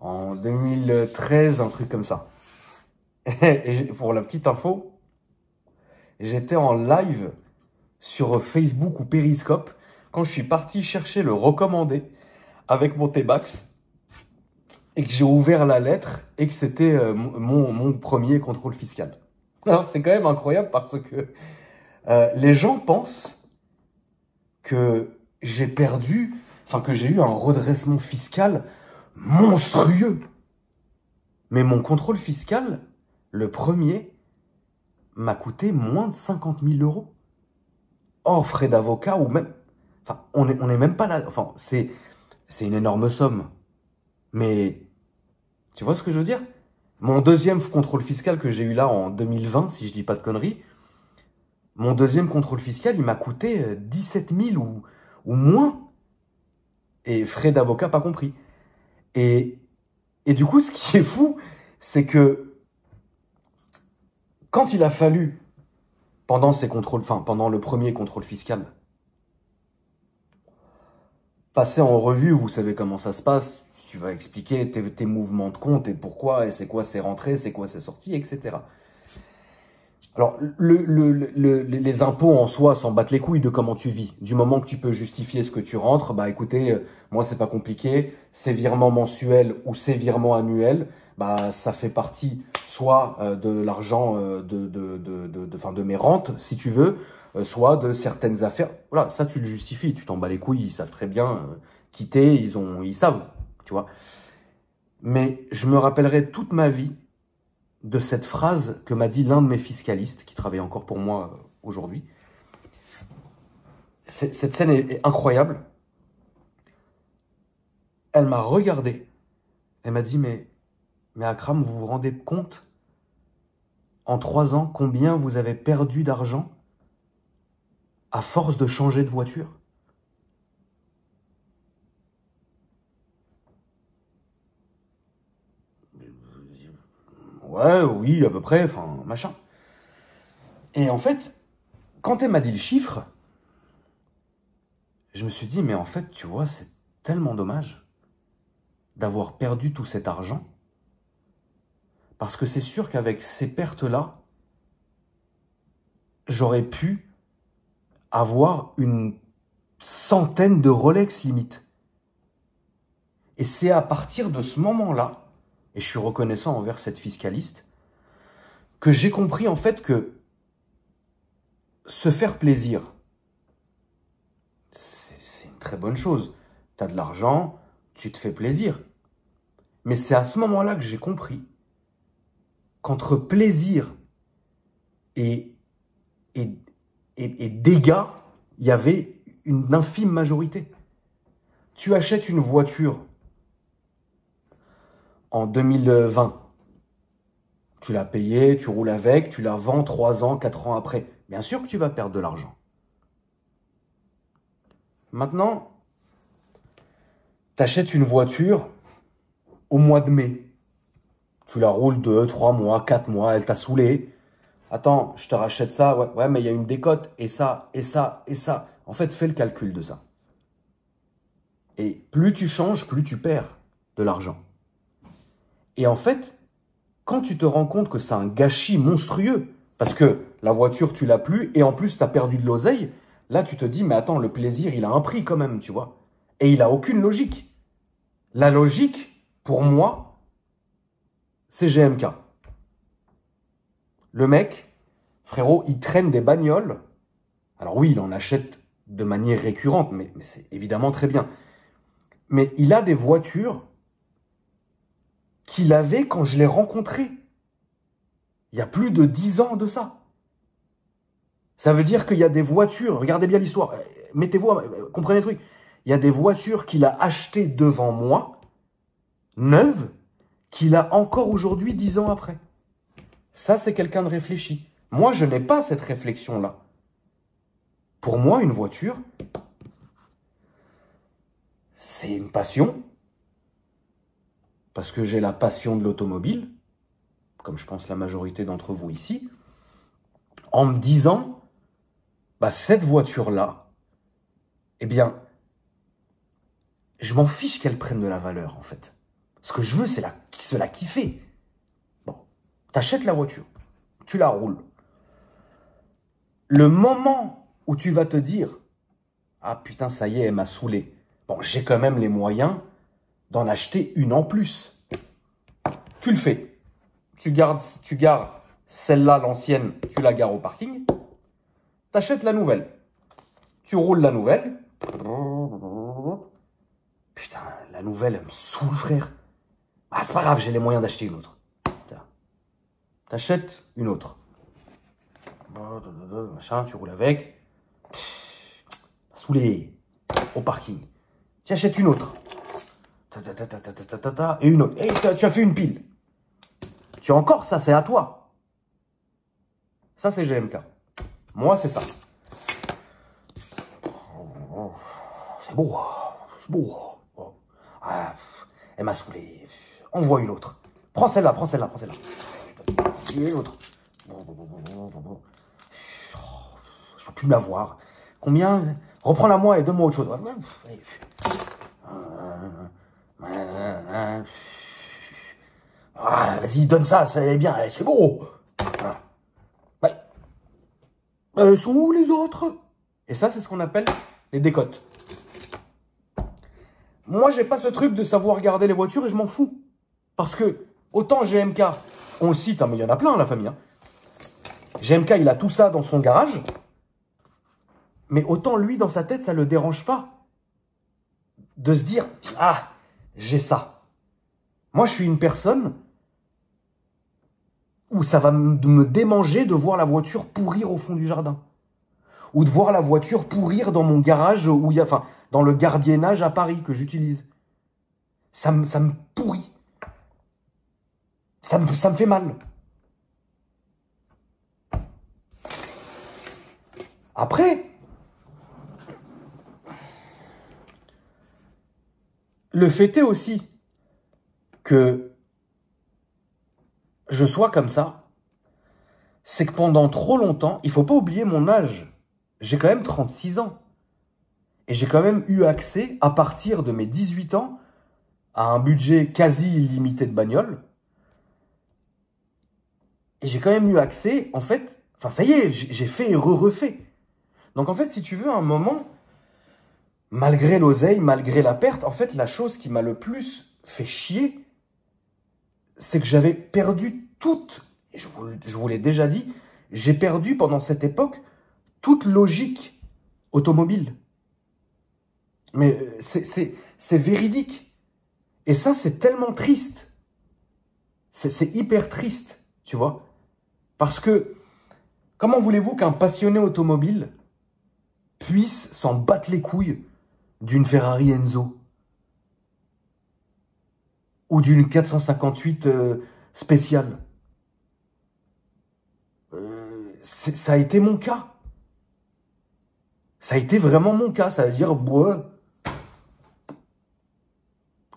[SPEAKER 1] en 2013, un truc comme ça, et pour la petite info, j'étais en live sur Facebook ou Periscope quand je suis parti chercher le recommandé avec mon T-Bax et que j'ai ouvert la lettre et que c'était mon premier contrôle fiscal. Alors c'est quand même incroyable parce que les gens pensent que j'ai perdu, que j'ai eu un redressement fiscal monstrueux. Mais mon contrôle fiscal, le premier, m'a coûté moins de 50 000 euros. Hors frais d'avocat ou même... on n'est même pas là... c'est une énorme somme. Mais tu vois ce que je veux dire? Mon deuxième contrôle fiscal que j'ai eu là en 2020, si je dis pas de conneries, mon deuxième contrôle fiscal, il m'a coûté 17 000 ou moins. Et frais d'avocat pas compris. Et du coup, ce qui est fou, c'est que quand il a fallu, pendant le premier contrôle fiscal, passer en revue, vous savez comment ça se passe, tu vas expliquer tes mouvements de compte et pourquoi, et c'est quoi c'est rentré, c'est quoi c'est sorti, etc. Alors, les impôts en soi s'en battent les couilles de comment tu vis. Du moment que tu peux justifier ce que tu rentres, bah écoutez, moi c'est pas compliqué, ces virements mensuels ou ces virements annuels, bah ça fait partie soit de l'argent de mes rentes, si tu veux, soit de certaines affaires. Voilà, ça tu le justifies, tu t'en bats les couilles, ils savent très bien quitter, ils savent, tu vois. Mais je me rappellerai toute ma vie de cette phrase que m'a dit l'un de mes fiscalistes, qui travaille encore pour moi aujourd'hui. Cette scène est incroyable. Elle m'a regardé. Elle m'a dit, mais Akram, vous vous rendez compte, en 3 ans, combien vous avez perdu d'argent à force de changer de voiture? Ouais, oui, à peu près, machin. Et en fait, quand elle m'a dit le chiffre, je me suis dit, mais en fait, tu vois, c'est tellement dommage d'avoir perdu tout cet argent. Parce que c'est sûr qu'avec ces pertes-là, j'aurais pu avoir une centaine de Rolex limite. Et c'est à partir de ce moment-là, et je suis reconnaissant envers cette fiscaliste, que j'ai compris en fait que se faire plaisir, c'est une très bonne chose. Tu as de l'argent, tu te fais plaisir. Mais c'est à ce moment-là que j'ai compris qu'entre plaisir et dégâts, il y avait une infime majorité. Tu achètes une voiture en 2020, tu l'as payée, tu roules avec, tu la vends 3 ans, 4 ans après. Bien sûr que tu vas perdre de l'argent. Maintenant, tu achètes une voiture au mois de mai. Tu la roules 2, 3 mois, 4 mois, elle t'a saoulé. Attends, je te rachète ça, ouais, mais il y a une décote, et ça, et ça, et ça. En fait, fais le calcul de ça. Et plus tu changes, plus tu perds de l'argent. Et en fait, quand tu te rends compte que c'est un gâchis monstrueux, parce que la voiture, tu l'as plus, et en plus, tu as perdu de l'oseille, là, tu te dis, mais attends, le plaisir, il a un prix quand même, tu vois. Et il n'a aucune logique. La logique, pour moi, c'est GMK. Le mec, frérot, il traîne des bagnoles. Alors oui, il en achète de manière récurrente, mais c'est évidemment très bien. Mais il a des voitures qu'il avait quand je l'ai rencontré. Il y a plus de 10 ans de ça. Ça veut dire qu'il y a des voitures, regardez bien l'histoire, mettez-vous, comprenez le truc. Il y a des voitures qu'il a achetées devant moi, neuves, qu'il a encore aujourd'hui 10 ans après. Ça, c'est quelqu'un de réfléchi. Moi, je n'ai pas cette réflexion-là. Pour moi, une voiture, c'est une passion, parce que j'ai la passion de l'automobile, comme je pense la majorité d'entre vous ici, en me disant, bah, cette voiture-là, eh bien, je m'en fiche qu'elle prenne de la valeur, en fait. Ce que je veux, c'est se la kiffer. Bon, t'achètes la voiture, tu la roules. Le moment où tu vas te dire, ah putain, ça y est, elle m'a saoulé. Bon, j'ai quand même les moyens d'en acheter une en plus. Tu le fais. Tu gares celle-là, l'ancienne, tu la gares au parking. T'achètes la nouvelle. Tu roules la nouvelle. Putain, la nouvelle, elle me saoule, frère. Ah, c'est pas grave, j'ai les moyens d'acheter une autre. T'achètes une autre. Machin, tu roules avec. Saoulé. Au parking. Tu achètes une autre. Et une autre. Et tu as fait une pile. Tu as encore ça, c'est à toi. Ça, c'est GMK. Moi, c'est ça. C'est beau. C'est beau. Ah, elle m'a saoulé. Envoie une autre. Prends celle-là, prends celle-là, prends celle-là. Et l'autre. Je peux plus me la voir. Combien? Reprends-la moi et donne-moi autre chose. Ah, vas-y, donne ça, c'est bien, c'est beau. Elles sont où les autres? Et ça, c'est ce qu'on appelle les décotes. Moi, j'ai pas ce truc de savoir regarder les voitures et je m'en fous. Parce que, autant GMK, on le cite, hein, mais il y en a plein, la famille. Hein. GMK, il a tout ça dans son garage. Mais autant lui, dans sa tête, ça ne le dérange pas de se dire, ah, j'ai ça. Moi, je suis une personne où ça va me démanger de voir la voiture pourrir au fond du jardin. Ou de voir la voiture pourrir dans mon garage, où il y a, enfin, dans le gardiennage à Paris que j'utilise. Ça me pourrit. Ça me fait mal. Après, le fait est aussi que je sois comme ça, c'est que pendant trop longtemps, il ne faut pas oublier mon âge. J'ai quand même 36 ans. Et j'ai quand même eu accès, à partir de mes 18 ans, à un budget quasi illimité de bagnole. Et j'ai quand même eu accès, en fait, enfin ça y est, j'ai fait et refait. Donc en fait, si tu veux, à un moment, malgré l'oseille, malgré la perte, en fait, la chose qui m'a le plus fait chier, c'est que j'avais perdu toute, et je vous l'ai déjà dit, j'ai perdu pendant cette époque toute logique automobile. Mais c'est véridique. Et ça, c'est tellement triste. C'est hyper triste, tu vois. Parce que, comment voulez-vous qu'un passionné automobile puisse s'en battre les couilles d'une Ferrari Enzo ou d'une 458 spéciale? Ça a été mon cas. Ça a été vraiment mon cas. Ça veut dire, ouais.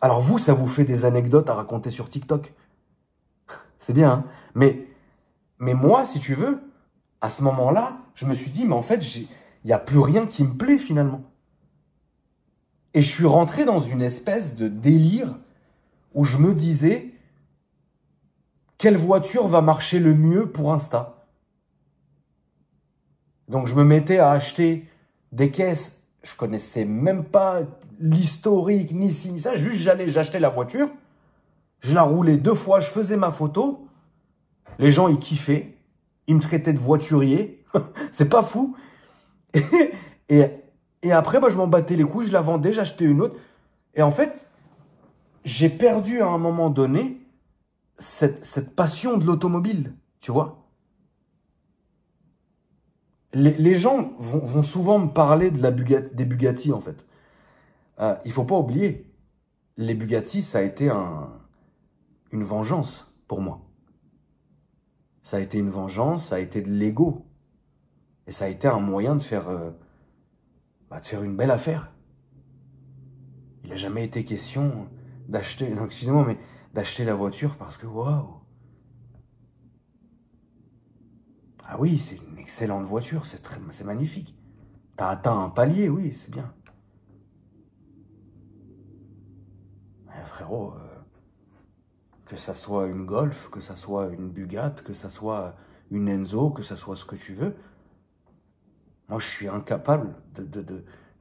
[SPEAKER 1] Alors vous, ça vous fait des anecdotes à raconter sur TikTok. C'est bien, hein, mais moi, si tu veux, à ce moment-là, je me suis dit, mais en fait, il n'y a plus rien qui me plaît finalement. Et je suis rentré dans une espèce de délire où je me disais, quelle voiture va marcher le mieux pour Insta? Donc je me mettais à acheter des caisses, je connaissais même pas l'historique, ni ci, ni ça, juste j'achetais la voiture, je la roulais 2 fois, je faisais ma photo, les gens ils kiffaient, ils me traitaient de voiturier, c'est pas fou. Et après, bah, je m'en battais les couilles, je la vendais, j'achetais une autre. Et en fait, j'ai perdu à un moment donné cette passion de l'automobile, tu vois. Les gens vont souvent me parler de des Bugatti, en fait. Il faut pas oublier, les Bugatti, ça a été une vengeance pour moi. Ça a été une vengeance, ça a été de l'ego. Et ça a été un moyen de faire une belle affaire. Il n'a jamais été question d'acheter, non, excusez-moi, mais d'acheter la voiture parce que, waouh. Ah oui, c'est une excellente voiture, c'est magnifique. T'as atteint un palier, oui, c'est bien. Mais frérot, que ça soit une Golf, que ça soit une Bugatti, que ça soit une Enzo, que ça soit ce que tu veux, moi je suis incapable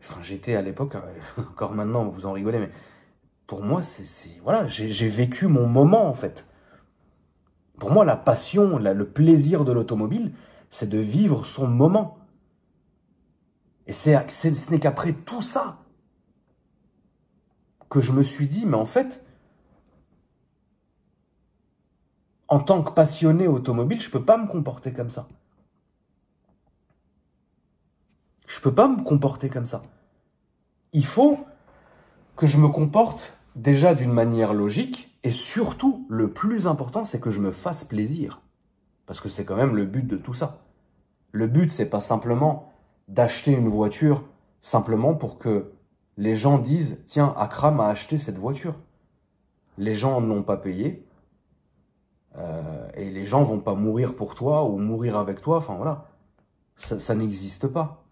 [SPEAKER 1] Enfin, j'étais à l'époque, encore maintenant, vous en rigolez, mais pour moi, voilà, j'ai vécu mon moment, en fait. Pour moi, la passion, le plaisir de l'automobile, c'est de vivre son moment. Et ce n'est qu'après tout ça que je me suis dit, mais en fait, en tant que passionné automobile, je ne peux pas me comporter comme ça. Je ne peux pas me comporter comme ça. Il faut que je me comporte déjà d'une manière logique et surtout, le plus important, c'est que je me fasse plaisir. Parce que c'est quand même le but de tout ça. Le but, c'est pas simplement d'acheter une voiture simplement pour que les gens disent « Tiens, Akram a acheté cette voiture ». Les gens n'ont pas payé et les gens vont pas mourir pour toi ou mourir avec toi. Enfin voilà, ça n'existe pas.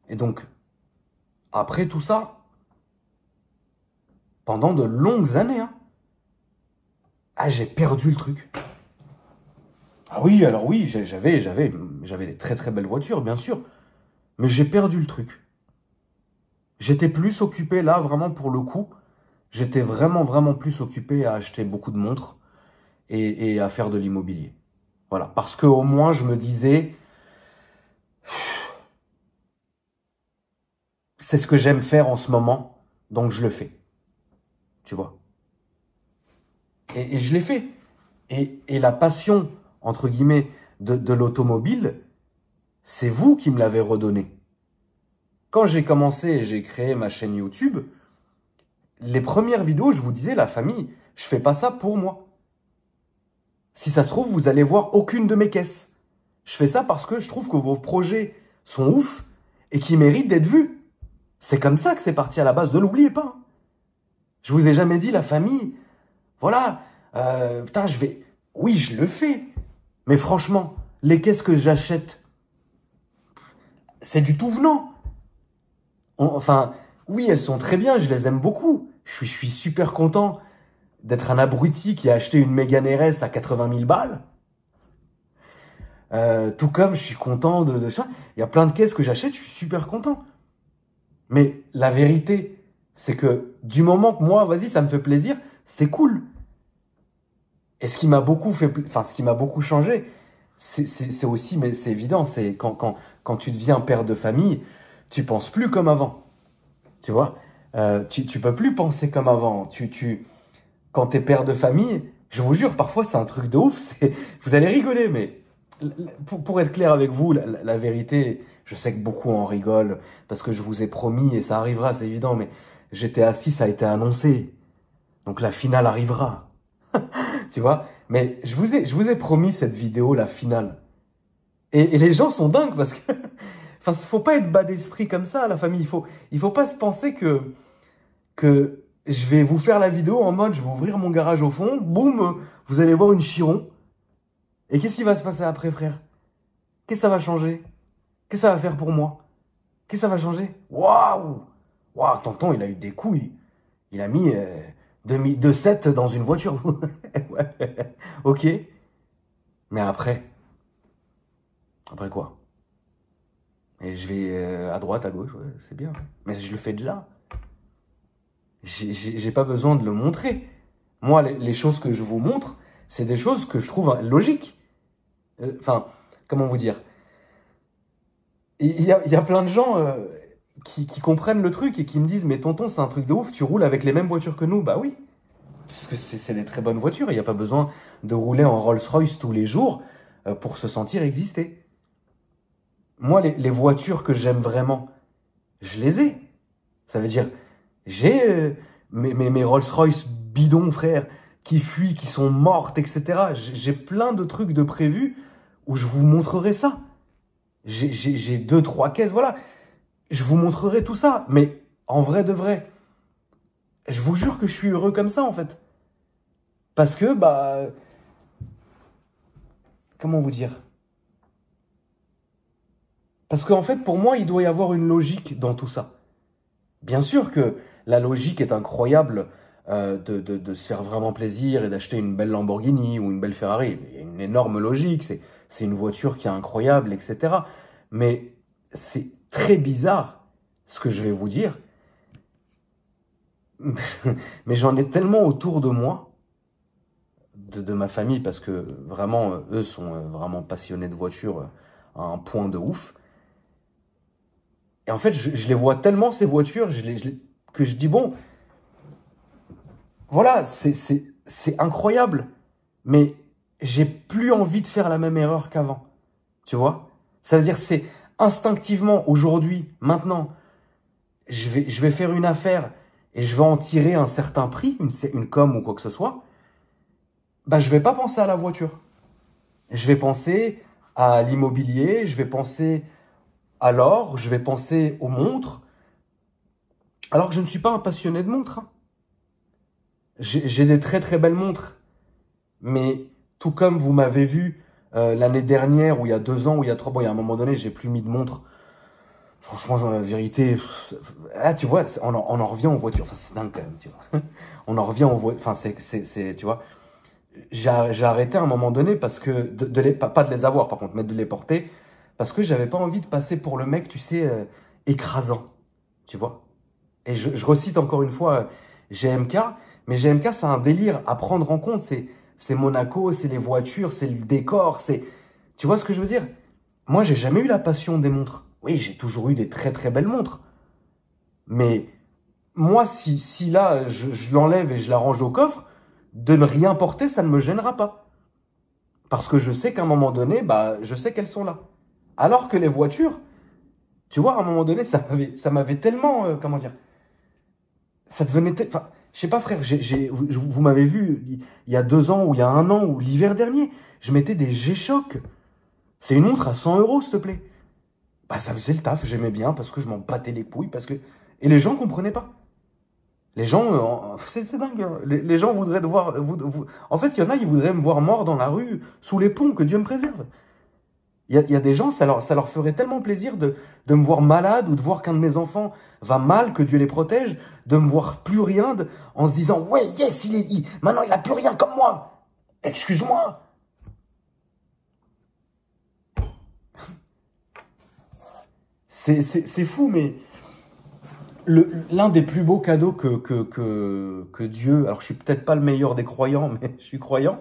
[SPEAKER 1] Et donc, après tout ça, pendant de longues années, j'ai perdu le truc. Ah oui, alors oui, j'avais des très très belles voitures, bien sûr. Mais j'ai perdu le truc. J'étais plus occupé là, vraiment pour le coup. J'étais vraiment plus occupé à acheter beaucoup de montres et à faire de l'immobilier. Voilà, parce qu'au moins je me disais, c'est ce que j'aime faire en ce moment, donc je le fais. Tu vois. Et je l'ai fait. Et la passion, entre guillemets, de l'automobile, c'est vous qui me l'avez redonné. Quand j'ai commencé et j'ai créé ma chaîne YouTube, les premières vidéos, je vous disais, la famille, je fais pas ça pour moi. Si ça se trouve, vous allez voir aucune de mes caisses. Je fais ça parce que je trouve que vos projets sont ouf et qui méritent d'être vus. C'est comme ça que c'est parti à la base, ne l'oubliez pas. Je vous ai jamais dit, la famille, voilà, putain, oui, je le fais. Mais franchement, les caisses que j'achète, c'est du tout venant. Enfin, oui, elles sont très bien, je les aime beaucoup. Je suis super content d'être un abruti qui a acheté une Mégane RS à 80 000 balles. Tout comme je suis content il y a plein de caisses que j'achète, je suis super content. Mais la vérité, c'est que du moment que moi, vas-y, ça me fait plaisir, c'est cool. Et ce qui m'a beaucoup ce qui m'a beaucoup changé, c'est aussi, mais c'est évident, c'est quand tu deviens père de famille, tu penses plus comme avant. Tu vois, tu peux plus penser comme avant. Quand t'es père de famille, je vous jure, parfois c'est un truc de ouf. Vous allez rigoler, mais pour être clair avec vous, la vérité, je sais que beaucoup en rigolent parce que je vous ai promis et ça arrivera, c'est évident. Mais j'étais assis, ça a été annoncé, donc la finale arrivera. Tu vois, mais je vous ai promis cette vidéo, la finale. Et les gens sont dingues parce que, enfin, faut pas être bas d'esprit comme ça, la famille. Il faut pas se penser que je vais vous faire la vidéo en mode, je vais ouvrir mon garage au fond, boum, vous allez voir une Chiron. Et qu'est-ce qui va se passer après, frère? Qu'est-ce que ça va changer? Qu'est-ce que ça va faire pour moi? Qu'est-ce que ça va changer? Waouh! Waouh, tonton, il a eu des couilles. Il a mis 2,7 dans une voiture. Ouais. Ok. Mais après quoi? Et je vais à droite, à gauche, ouais, c'est bien. Mais je le fais déjà. J'ai pas besoin de le montrer. Moi, les choses que je vous montre, c'est des choses que je trouve logiques. Enfin, comment vous dire? Il y a plein de gens qui comprennent le truc et qui me disent « Mais tonton, c'est un truc de ouf, tu roules avec les mêmes voitures que nous ?» Bah oui, parce que c'est des très bonnes voitures. Il n'y a pas besoin de rouler en Rolls-Royce tous les jours pour se sentir exister. Moi, les voitures que j'aime vraiment, je les ai. Ça veut dire, j'ai mes Rolls-Royce bidons, frère, qui fuient, qui sont mortes, etc. J'ai plein de trucs de prévus où je vous montrerai ça. J'ai deux, trois caisses, voilà. Je vous montrerai tout ça. Mais en vrai de vrai, je vous jure que je suis heureux comme ça, en fait. Parce que, bah, comment vous dire? Parce qu'en fait, pour moi, il doit y avoir une logique dans tout ça. Bien sûr que la logique est incroyable de se faire vraiment plaisir et d'acheter une belle Lamborghini ou une belle Ferrari. Il y a une énorme logique, c'est une voiture qui est incroyable, etc. Mais c'est très bizarre ce que je vais vous dire. Mais j'en ai tellement autour de moi, de ma famille, parce que vraiment, eux sont vraiment passionnés de voitures à un point de ouf. Et en fait, je les vois tellement, ces voitures, que je dis, bon, voilà, c'est incroyable, mais j'ai plus envie de faire la même erreur qu'avant. Tu vois? Ça veut dire, c'est instinctivement, aujourd'hui, maintenant, je vais faire une affaire et je vais en tirer un certain prix, une com ou quoi que ce soit. Bah, je vais pas penser à la voiture. Je vais penser à l'immobilier, je vais penser à l'or, je vais penser aux montres. Alors que je ne suis pas un passionné de montres, hein. J'ai des très très belles montres. Mais tout comme vous m'avez vu l'année dernière, ou il y a 2 ans, ou il y a 3 ans, il y a un moment donné, j'ai plus mis de montre. Franchement, la vérité, ah, tu vois, on en revient aux voitures. Enfin, c'est dingue quand même, tu vois. On en revient aux voitures. Enfin, tu vois. J'ai arrêté à un moment donné parce que, pas de les avoir par contre, mais de les porter, parce que j'avais pas envie de passer pour le mec, tu sais, écrasant, tu vois. Et je recite encore une fois GMK, mais GMK, c'est un délire à prendre en compte. C'est Monaco, c'est les voitures, c'est le décor, c'est... Tu vois ce que je veux dire? Moi, j'ai jamais eu la passion des montres. Oui, j'ai toujours eu des très très belles montres. Mais moi, si là, je l'enlève et je la range au coffre, de ne rien porter, ça ne me gênera pas. Parce que je sais qu'à un moment donné, bah, je sais qu'elles sont là. Alors que les voitures, tu vois, à un moment donné, ça m'avait tellement, comment dire, ça devenait, enfin, je sais pas, frère, vous m'avez vu il y a 2 ans ou il y a un an ou l'hiver dernier, je mettais des G-Shock. C'est une montre à 100 euros, s'il te plaît. Bah, ça faisait le taf, j'aimais bien parce que je m'en battais les couilles, parce que... Et les gens comprenaient pas. Les gens, c'est dingue, hein. Les gens voudraient te voir... En fait, il y en a, ils voudraient me voir mort dans la rue, sous les ponts, que Dieu me préserve. Il y a des gens, ça leur ferait tellement plaisir de me voir malade ou de voir qu'un de mes enfants va mal, que Dieu les protège, de me voir plus rien, en se disant, ouais, yes, maintenant il a plus rien comme moi. Excuse-moi. C'est fou, mais l'un des plus beaux cadeaux que Dieu, alors je suis peut-être pas le meilleur des croyants, mais je suis croyant,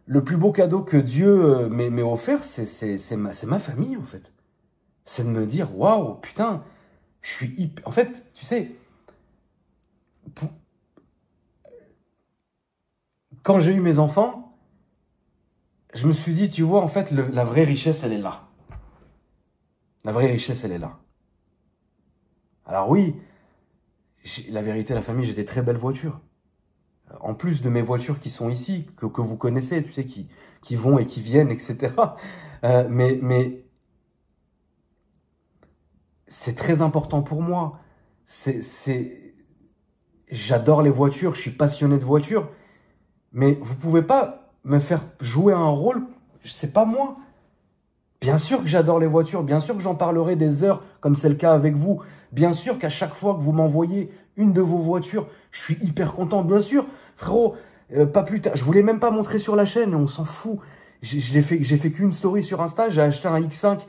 [SPEAKER 1] le plus beau cadeau que Dieu m'ait offert, c'est ma famille, en fait. C'est de me dire, waouh, putain, je suis hyper... En fait, tu sais, pour- quand j'ai eu mes enfants, je me suis dit, tu vois, en fait, la vraie richesse, elle est là. La vraie richesse, elle est là. Alors oui, la vérité, la famille, j'ai des très belles voitures. En plus de mes voitures qui sont ici, que vous connaissez, tu sais, qui vont et qui viennent, etc. Mais c'est très important pour moi. J'adore les voitures, je suis passionné de voitures, mais vous pouvez pas me faire jouer un rôle, c'est pas moi. Bien sûr que j'adore les voitures, bien sûr que j'en parlerai des heures, comme c'est le cas avec vous. Bien sûr qu'à chaque fois que vous m'envoyez une de vos voitures, je suis hyper content. Bien sûr, frérot, pas plus tard, je voulais même pas montrer sur la chaîne, on s'en fout. J'ai fait qu'une story sur Insta, j'ai acheté un X5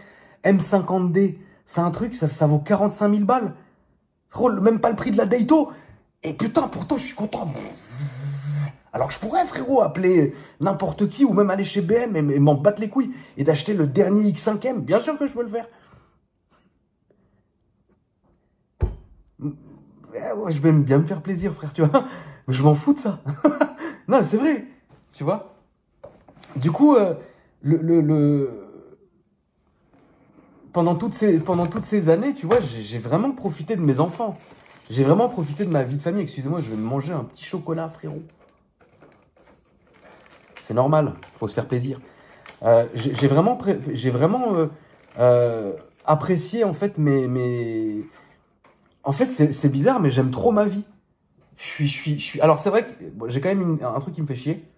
[SPEAKER 1] M50D. C'est un truc, ça vaut 45 000 balles. Frérot, même pas le prix de la Daito. Et putain, pourtant, je suis content. Alors que je pourrais, frérot, appeler n'importe qui ou même aller chez BM et m'en battre les couilles et d'acheter le dernier X5M. Bien sûr que je peux le faire. Ouais, je vais bien me faire plaisir, frère, tu vois. Je m'en fous de ça. Non, c'est vrai, tu vois. Du coup, le, le, le- pendant toutes ces années, tu vois, j'ai vraiment profité de mes enfants. J'ai vraiment profité de ma vie de famille. Excusez-moi, je vais me manger un petit chocolat, frérot. C'est normal, faut se faire plaisir. J'ai vraiment apprécié, en fait, En fait, c'est bizarre, mais j'aime trop ma vie. Je suis... Alors, c'est vrai que bon, j'ai quand même un truc qui me fait chier.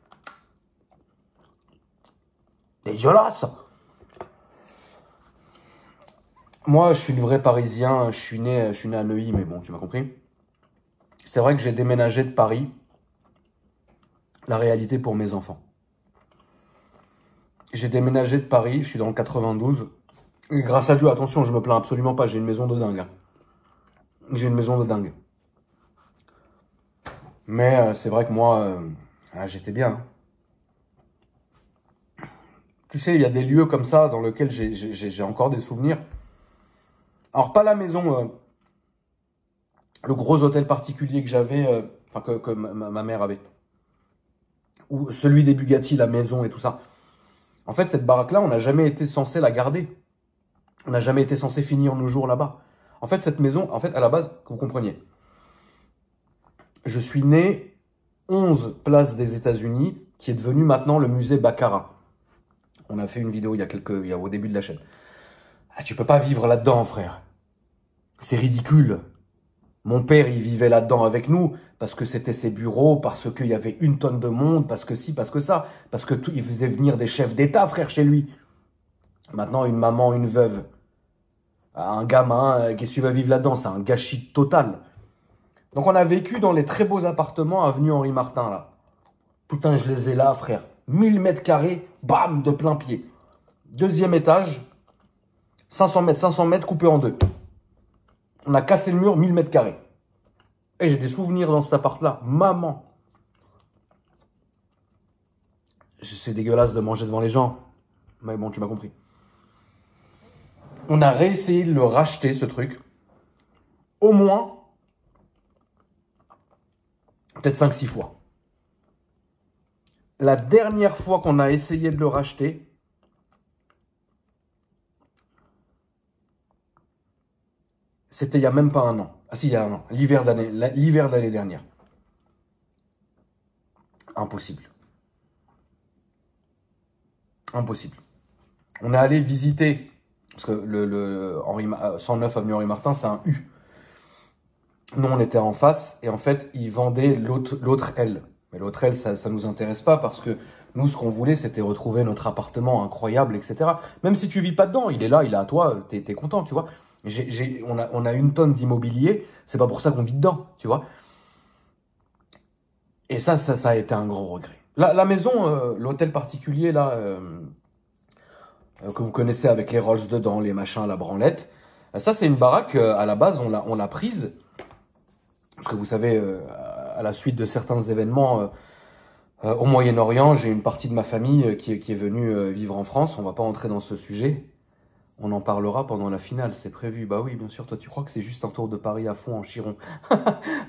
[SPEAKER 1] Dégueulasse! Moi, je suis le vrai Parisien. Je suis né à Neuilly, mais bon, tu m'as compris. C'est vrai que j'ai déménagé de Paris. La réalité pour mes enfants. J'ai déménagé de Paris. Je suis dans le 92. Et grâce à Dieu, attention, je me plains absolument pas. J'ai une maison de dingue. J'ai une maison de dingue. Mais c'est vrai que moi, j'étais bien. Tu sais, il y a des lieux comme ça dans lesquels j'ai encore des souvenirs. Alors, pas la maison, le gros hôtel particulier que j'avais, enfin que ma mère avait. Ou celui des Bugatti, la maison et tout ça. En fait, cette baraque-là, on n'a jamais été censé la garder. On n'a jamais été censé finir nos jours là-bas. En fait, cette maison, en fait, à la base, que vous compreniez, je suis né 11 place des États-Unis, qui est devenu maintenant le musée Baccarat. On a fait une vidéo au début de la chaîne. Ah, tu peux pas vivre là-dedans, frère. C'est ridicule. Mon père, il vivait là-dedans avec nous, parce que c'était ses bureaux, parce qu'il y avait une tonne de monde, parce que ci, parce que ça, parce que il faisait venir des chefs d'État, frère, chez lui. Maintenant, une maman, une veuve, un gamin, qu'est-ce que tu vas vivre là-dedans? C'est un gâchis total. Donc, on a vécu dans les très beaux appartements avenue Henri Martin, là. Putain, je les ai là, frère. 1000 mètres carrés, bam, de plein pied. Deuxième étage, 500 mètres coupés en deux. On a cassé le mur, 1000 mètres carrés. Et j'ai des souvenirs dans cet appart-là. Maman. C'est dégueulasse de manger devant les gens. Mais bon, tu m'as compris. On a réessayé de le racheter, ce truc. Au moins, peut-être 5-6 fois. La dernière fois qu'on a essayé de le racheter, c'était il n'y a même pas un an. Ah si, il y a un an. L'hiver d'année dernière. Impossible. Impossible. On est allé visiter, parce que le 109 avenue Henri Martin, c'est un U. Nous, on était en face, et en fait, ils vendaient l'autre aile. Mais l'autre aile, ça nous intéresse pas, parce que nous, ce qu'on voulait, c'était retrouver notre appartement incroyable, etc. Même si tu vis pas dedans, il est là, il est à toi, t'es content, tu vois. On a une tonne d'immobilier, c'est pas pour ça qu'on vit dedans, tu vois. Et ça a été un gros regret. La maison, l'hôtel particulier, là, que vous connaissez avec les Rolls dedans, les machins, la branlette, ça, c'est une baraque, à la base, on l'a prise, parce que vous savez, à la suite de certains événements au Moyen-Orient, j'ai une partie de ma famille qui est venue vivre en France. On va pas entrer dans ce sujet. On en parlera pendant la finale, c'est prévu. Bah oui, bien sûr, toi tu crois que c'est juste un tour de Paris à fond en chiron.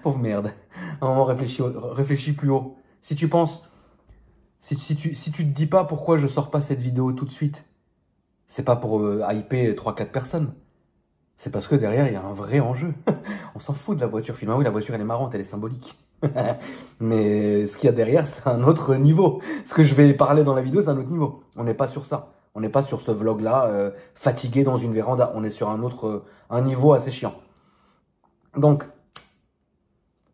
[SPEAKER 1] Pauvre merde. À un moment, réfléchis plus haut. Si tu penses, si tu te dis pas pourquoi je sors pas cette vidéo tout de suite, c'est pas pour hyper 3-4 personnes. C'est parce que derrière, il y a un vrai enjeu. On s'en fout de la voiture film. Ah oui, la voiture, elle est marrante, elle est symbolique. Mais ce qu'il y a derrière, c'est un autre niveau. Ce que je vais parler dans la vidéo, c'est un autre niveau. On n'est pas sur ça. On n'est pas sur ce vlog-là, fatigué dans une véranda. On est sur un niveau assez chiant. Donc,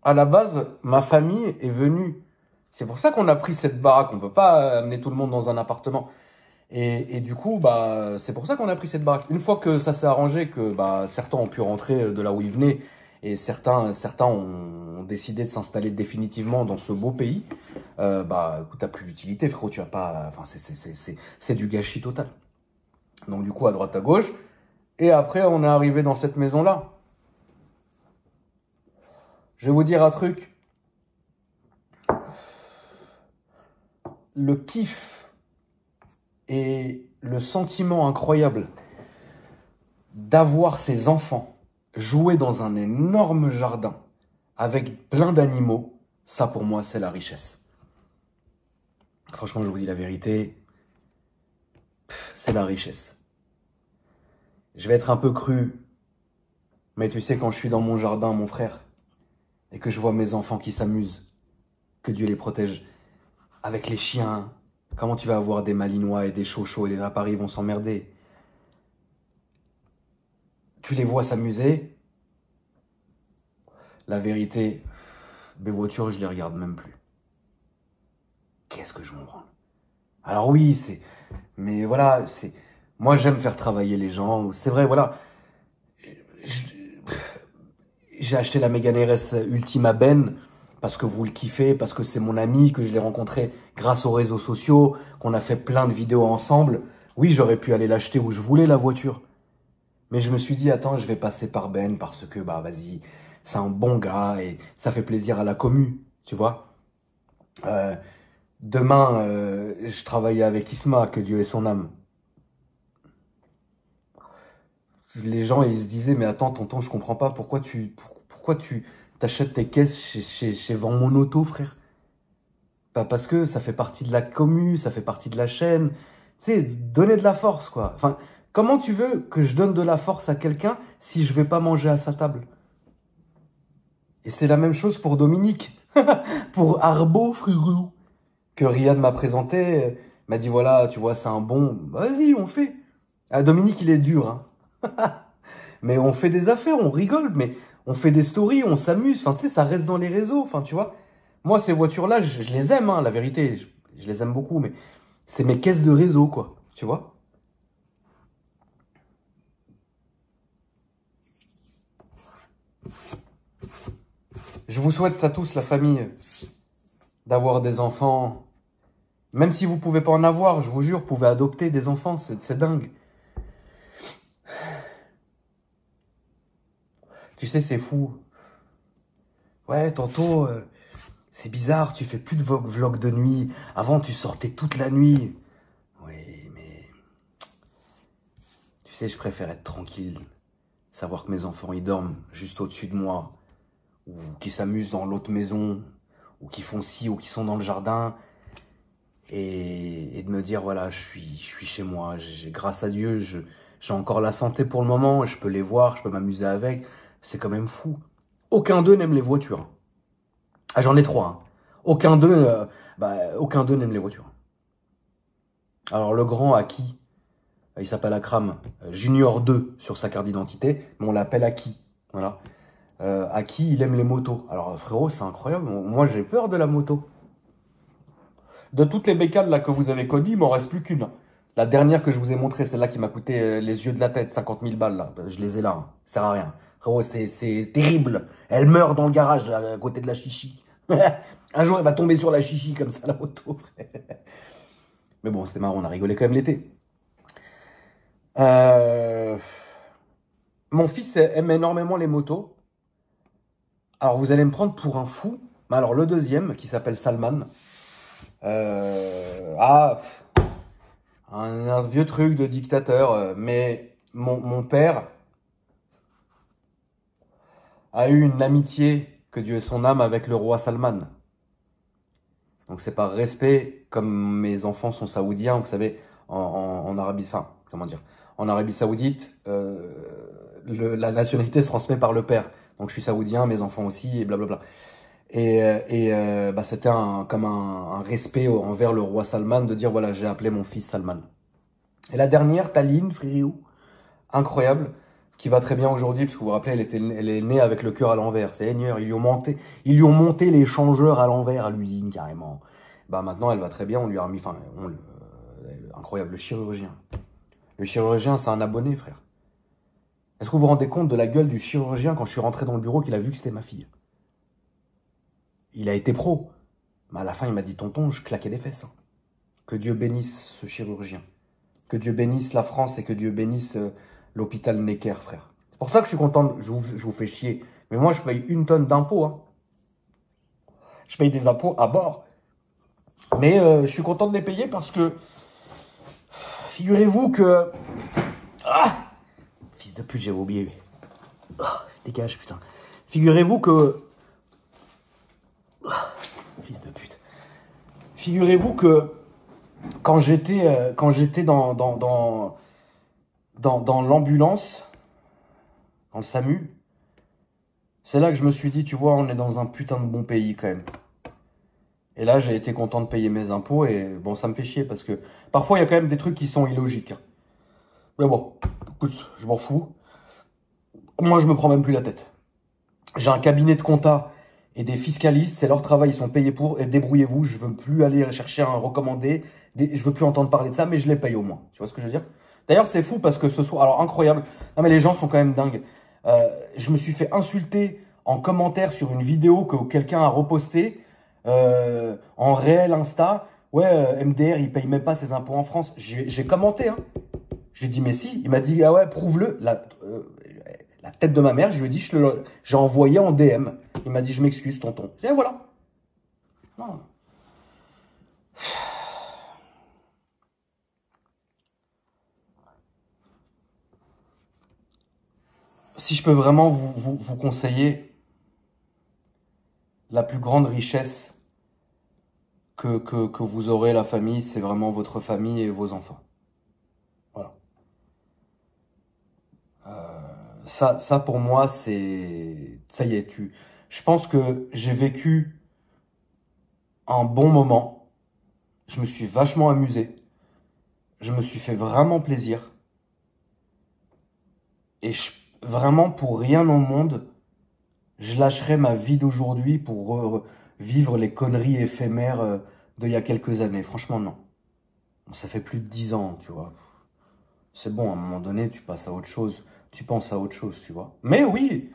[SPEAKER 1] à la base, ma famille est venue. C'est pour ça qu'on a pris cette baraque. On peut pas amener tout le monde dans un appartement. Et du coup, bah, c'est pour ça qu'on a pris cette baraque. Une fois que ça s'est arrangé, que bah, certains ont pu rentrer de là où ils venaient, et certains ont décidé de s'installer définitivement dans ce beau pays, bah, écoute, t'as plus d'utilité, frérot, tu vas pas, enfin, c'est du gâchis total. Donc, du coup, à droite, à gauche, et après, on est arrivé dans cette maison-là. Je vais vous dire un truc. Le kiff et le sentiment incroyable d'avoir ces enfants jouer dans un énorme jardin avec plein d'animaux, ça pour moi c'est la richesse. Franchement, je vous dis la vérité, c'est la richesse. Je vais être un peu cru, mais tu sais, quand je suis dans mon jardin, mon frère, et que je vois mes enfants qui s'amusent, que Dieu les protège, avec les chiens, comment tu vas avoir des Malinois et des Chochos et des à Paris vont s'emmerder. Tu les vois s'amuser, la vérité, mes voitures, je les regarde même plus. Qu'est-ce que je m'en branle? Alors oui, mais voilà, moi j'aime faire travailler les gens, c'est vrai, voilà. Je- J'ai acheté la Mégane RS Ultima Ben parce que vous le kiffez, parce que c'est mon ami, que je l'ai rencontré grâce aux réseaux sociaux, qu'on a fait plein de vidéos ensemble. Oui, j'aurais pu aller l'acheter où je voulais la voiture. Mais je me suis dit, attends, je vais passer par Ben parce que, bah, vas-y, c'est un bon gars et ça fait plaisir à la commu, tu vois. Euh, Demain, je travaillais avec Isma, que Dieu ait son âme. Les gens, ils se disaient, mais attends, tonton, je comprends pas, pourquoi tu t'achètes tes caisses chez Vend Mon Auto, frère? Bah, parce que ça fait partie de la commu, ça fait partie de la chaîne. Tu sais, donner de la force, quoi. Enfin, comment tu veux que je donne de la force à quelqu'un si je vais pas manger à sa table? Et c'est la même chose pour Dominique, pour Arbo, frérot, que Riyad m'a présenté, m'a dit, voilà, tu vois, c'est un bon, vas-y, on fait. Ah, Dominique, il est dur, hein. Mais on fait des affaires, on rigole, mais on fait des stories, on s'amuse. Enfin, tu sais, ça reste dans les réseaux. Enfin, tu vois. Moi, ces voitures-là, je les aime, hein, la vérité. Je les aime beaucoup, mais c'est mes caisses de réseau, quoi. Tu vois. Je vous souhaite à tous, la famille, d'avoir des enfants. Même si vous pouvez pas en avoir, je vous jure, vous pouvez adopter des enfants. C'est dingue. Tu sais, c'est fou. Ouais, tantôt, c'est bizarre, tu fais plus de vlog de nuit. Avant, tu sortais toute la nuit. Oui, mais tu sais, je préfère être tranquille. Savoir que mes enfants, ils dorment juste au-dessus de moi. Ou qu'ils s'amusent dans l'autre maison. Ou qu'ils font ci, ou qu'ils sont dans le jardin. Et de me dire, voilà, je suis chez moi. Grâce à Dieu, j'ai encore la santé pour le moment. Je peux les voir, je peux m'amuser avec. C'est quand même fou. Aucun d'eux n'aime les voitures. Ah, j'en ai trois, hein. Aucun d'eux n'aime les voitures. Alors, le grand, Aki, il s'appelle Akram, Junior 2 sur sa carte d'identité, mais on l'appelle Aki. Voilà. Aki, il aime les motos. Alors, frérot, c'est incroyable. Moi, j'ai peur de la moto. De toutes les bécanes là, que vous avez connues, il m'en reste plus qu'une. La dernière que je vous ai montrée, celle-là qui m'a coûté les yeux de la tête, 50 000 balles, là. Je les ai là, hein. Ça sert à rien. Frérot, c'est terrible. Elle meurt dans le garage, à côté de la chichi. Un jour, elle va tomber sur la chichi, comme ça, la moto, frère. Mais bon, c'était marrant, on a rigolé quand même l'été. Euh, Mon fils aime énormément les motos. Alors, vous allez me prendre pour un fou. Mais alors, le deuxième, qui s'appelle Salman, euh, ah, un vieux truc de dictateur. Mais mon père a eu une amitié, que Dieu ait son âme, avec le roi Salman. Donc, c'est par respect, comme mes enfants sont saoudiens, vous savez, en Arabie, enfin, comment dire, en Arabie Saoudite, la nationalité se transmet par le père. Donc, je suis saoudien, mes enfants aussi, et blablabla. Bah, c'était comme un respect envers le roi Salman de dire, voilà, j'ai appelé mon fils Salman. Et la dernière, Taline, frérot, incroyable, qui va très bien aujourd'hui, parce que vous vous rappelez, elle est née avec le cœur à l'envers. Seigneur, ils lui ont monté les changeurs à l'envers à l'usine, carrément. Bah, maintenant, elle va très bien, on lui a remis, enfin, incroyable, le chirurgien. Le chirurgien, c'est un abonné, frère. Est-ce que vous vous rendez compte de la gueule du chirurgien quand je suis rentré dans le bureau qu'il a vu que c'était ma fille? Il a été pro. Mais à la fin, il m'a dit, tonton, je claquais des fesses, hein. Que Dieu bénisse ce chirurgien. Que Dieu bénisse la France et que Dieu bénisse l'hôpital Necker, frère. C'est pour ça que je suis content, je vous fais chier. Mais moi, je paye 1 tonne d'impôts, hein. Je paye des impôts à bord. Mais je suis content de les payer parce que, figurez-vous que... Ah, fils de pute, j'avais oublié. Dégage, putain. Figurez-vous que... Fils de pute. Figurez-vous que quand j'étais dans l'ambulance, dans le SAMU, c'est là que je me suis dit, tu vois, on est dans un putain de bon pays quand même. Et là, j'ai été content de payer mes impôts et bon, ça me fait chier parce que parfois, il y a quand même des trucs qui sont illogiques, hein. Mais bon, écoute, je m'en fous. Moi, je me prends même plus la tête. J'ai un cabinet de compta et des fiscalistes, c'est leur travail, ils sont payés pour, et débrouillez-vous, je veux plus aller chercher un recommandé, je veux plus entendre parler de ça, mais je les paye au moins. Tu vois ce que je veux dire? D'ailleurs, c'est fou parce que ce soir, alors incroyable, non mais les gens sont quand même dingues. Je me suis fait insulter en commentaire sur une vidéo que quelqu'un a repostée, en réel Insta. Ouais, MDR, il paye même pas ses impôts en France. J'ai commenté, hein. Je lui ai dit, mais si. Il m'a dit, ah ouais, prouve-le. La tête de ma mère, je lui ai dit, j'ai envoyé en DM. Il m'a dit, je m'excuse, tonton. Et voilà. Non. Si je peux vraiment vous conseiller, la plus grande richesse que vous aurez, la famille, c'est vraiment votre famille et vos enfants. Voilà. Ça pour moi, c'est... Ça y est, je pense que j'ai vécu un bon moment. Je me suis vachement amusé. Je me suis fait vraiment plaisir. Et vraiment, pour rien au monde, je lâcherais ma vie d'aujourd'hui pour vivre les conneries éphémères d'il y a quelques années. Franchement, non. Bon, ça fait plus de 10 ans, tu vois. C'est bon, à un moment donné, tu passes à autre chose. Tu penses à autre chose, tu vois. Mais oui,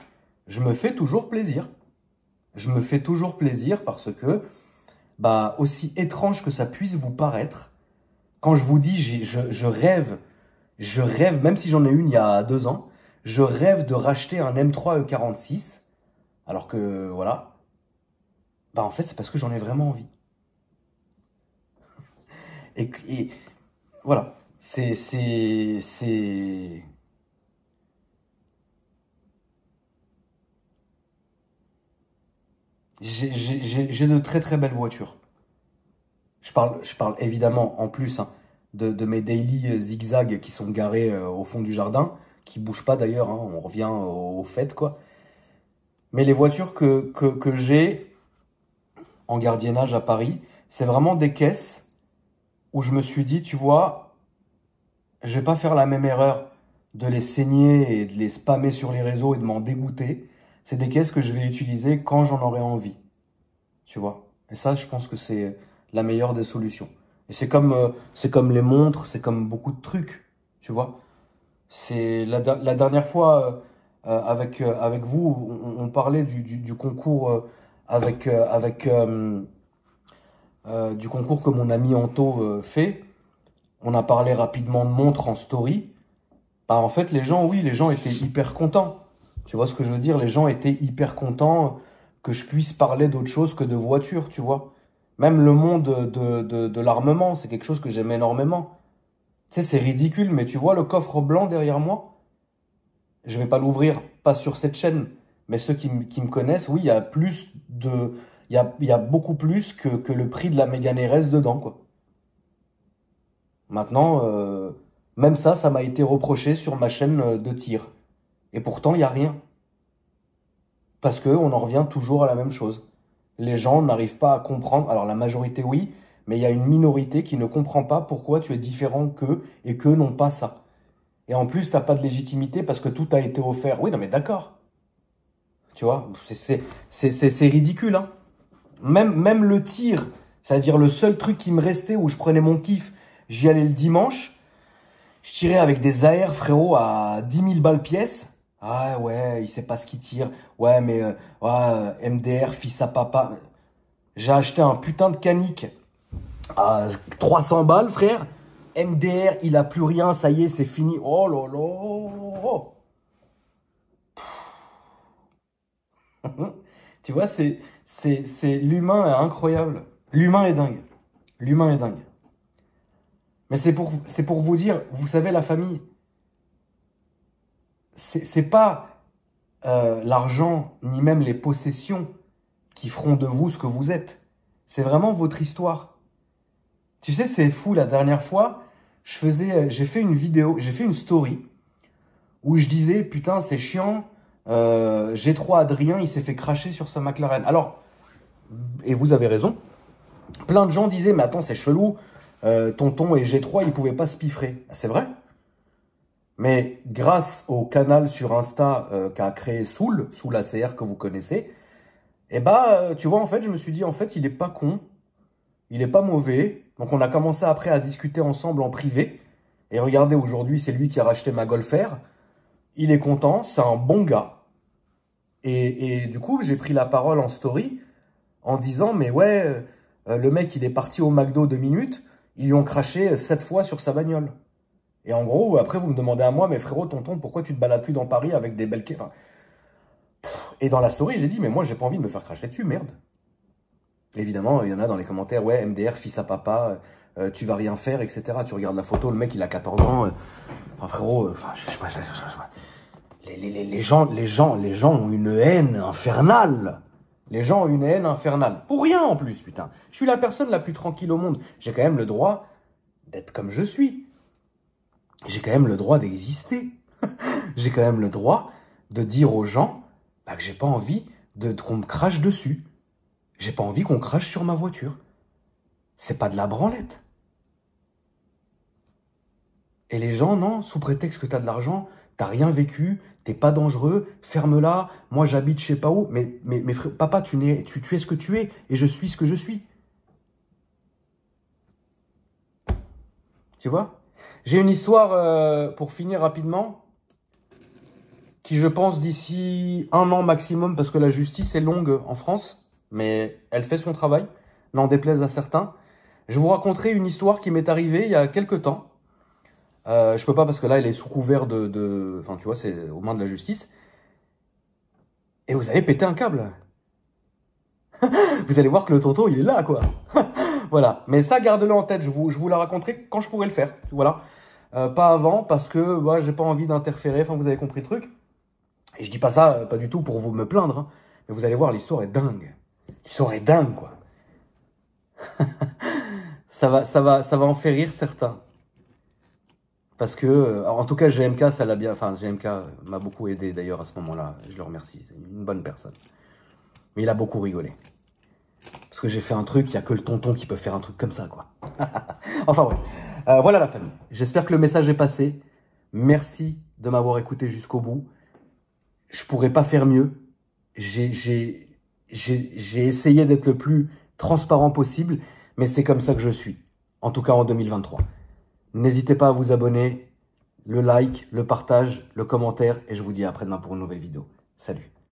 [SPEAKER 1] je me fais toujours plaisir. Je me fais toujours plaisir parce que, bah, aussi étrange que ça puisse vous paraître, quand je vous dis, je rêve, même si j'en ai une il y a 2 ans, je rêve de racheter un M3 E46, alors que, voilà, bah en fait, c'est parce que j'en ai vraiment envie. Et voilà, c'est... J'ai de très très belles voitures. Je parle évidemment en plus, hein, de mes daily zigzags qui sont garés au fond du jardin, qui bougent pas d'ailleurs, hein, on revient au fait quoi. Mais les voitures que j'ai en gardiennage à Paris, c'est vraiment des caisses où je me suis dit, tu vois, je vais pas faire la même erreur de les saigner et de les spammer sur les réseaux et de m'en dégoûter. C'est des caisses que je vais utiliser quand j'en aurai envie. Tu vois. Et ça, je pense que c'est la meilleure des solutions. Et c'est comme les montres, c'est comme beaucoup de trucs, tu vois. C'est la dernière fois avec vous, on parlait du concours du concours que mon ami Anto fait. On a parlé rapidement de montres en story. Bah en fait, oui, les gens étaient hyper contents. Tu vois ce que je veux dire? Les gens étaient hyper contents que je puisse parler d'autre chose que de voiture, tu vois. Même le monde de l'armement, c'est quelque chose que j'aime énormément. Tu sais, c'est ridicule, mais tu vois le coffre blanc derrière moi? Je vais pas l'ouvrir, pas sur cette chaîne. Mais ceux qui me connaissent, oui, il y a plus de... il y a beaucoup plus que le prix de la Mégane RS dedans, quoi. Maintenant, même ça m'a été reproché sur ma chaîne de tir. Et pourtant, il n'y a rien. Parce qu'on en revient toujours à la même chose. Les gens n'arrivent pas à comprendre. Alors la majorité, oui, mais il y a une minorité qui ne comprend pas pourquoi tu es différent qu'eux et qu'eux n'ont pas ça. Et en plus, tu n'as pas de légitimité parce que tout a été offert. Oui, non mais d'accord. Tu vois, c'est ridicule, hein. Même le tir, c'est-à-dire le seul truc qui me restait où je prenais mon kiff, j'y allais le dimanche. Je tirais avec des AR, frérot, à 10 000 balles pièce. Ah ouais, il sait pas ce qu'il tire. Ouais, mais ouais, MDR, fils à papa. J'ai acheté un putain de canique à 300 balles, frère. MDR, il a plus rien, ça y est, c'est fini. Oh là là. Tu vois, l'humain est incroyable. L'humain est dingue. L'humain est dingue. Mais c'est pour vous dire, vous savez, la famille, c'est pas l'argent, ni même les possessions qui feront de vous ce que vous êtes. C'est vraiment votre histoire. Tu sais, c'est fou, la dernière fois, j'ai fait une vidéo, j'ai fait une story où je disais, putain, c'est chiant, G3 Adrien, il s'est fait cracher sur sa McLaren. Alors, et vous avez raison, plein de gens disaient, mais attends, c'est chelou, Tonton et G3, ils pouvaient pas se piffrer. C'est vrai. Mais grâce au canal sur Insta qu'a créé Soul ACR que vous connaissez, et bah, tu vois, en fait, je me suis dit, en fait, il est pas con, il est pas mauvais. Donc, on a commencé après à discuter ensemble en privé. Et regardez, aujourd'hui, c'est lui qui a racheté ma Golf R. Il est content, c'est un bon gars. Et du coup, j'ai pris la parole en story en disant, mais ouais, le mec, il est parti au McDo 2 minutes, ils lui ont craché 7 fois sur sa bagnole. Et en gros, après, vous me demandez à moi, mais frérot, tonton, pourquoi tu te balades plus dans Paris avec des belles... Enfin, et dans la story, j'ai dit, mais moi, j'ai pas envie de me faire cracher dessus, merde. Évidemment, il y en a dans les commentaires, ouais, MDR, fils à papa, tu vas rien faire, etc. Tu regardes la photo, le mec, il a 14 ans. Enfin, frérot, enfin, je sais pas, les gens ont une haine infernale. Les gens ont une haine infernale. Pour rien, en plus, putain. Je suis la personne la plus tranquille au monde. J'ai quand même le droit d'être comme je suis. J'ai quand même le droit d'exister. J'ai quand même le droit de dire aux gens bah, que j'ai pas envie qu'on me crache dessus. J'ai pas envie qu'on crache sur ma voiture. C'est pas de la branlette. Et les gens, non, sous prétexte que t'as de l'argent, t'as rien vécu, t'es pas dangereux, ferme-la, moi j'habite je sais pas où. Mais frère, papa, tu es ce que tu es et je suis ce que je suis. Tu vois? J'ai une histoire, pour finir rapidement, qui je pense d'ici 1 an maximum, parce que la justice est longue en France, mais elle fait son travail, n'en déplaise à certains. Je vous raconterai une histoire qui m'est arrivée il y a quelques temps. Je peux pas parce que là, elle est sous couvert Enfin, tu vois, c'est aux mains de la justice. Et vous allez péter un câble. Vous allez voir que le tonton, il est là, quoi. Voilà. Mais ça, gardez-le en tête. Je vous la raconterai quand je pourrai le faire. Voilà. Pas avant, parce que bah, j'ai pas envie d'interférer. Enfin, vous avez compris le truc. Et je dis pas ça, pas du tout pour vous me plaindre. Hein. Mais vous allez voir, l'histoire est dingue. L'histoire est dingue, quoi. ça va en faire rire certains. Parce que, en tout cas, GMK, ça l'a bien... Enfin, GMK m'a beaucoup aidé, d'ailleurs, à ce moment-là. Je le remercie. C'est une bonne personne. Mais il a beaucoup rigolé. Parce que j'ai fait un truc, il n'y a que le tonton qui peut faire un truc comme ça, quoi. Enfin, bref. Voilà la famille. J'espère que le message est passé. Merci de m'avoir écouté jusqu'au bout. Je pourrais pas faire mieux. J'ai essayé d'être le plus transparent possible, mais c'est comme ça que je suis. En tout cas, en 2023. N'hésitez pas à vous abonner, le like, le partage, le commentaire, et je vous dis à après-demain pour une nouvelle vidéo. Salut!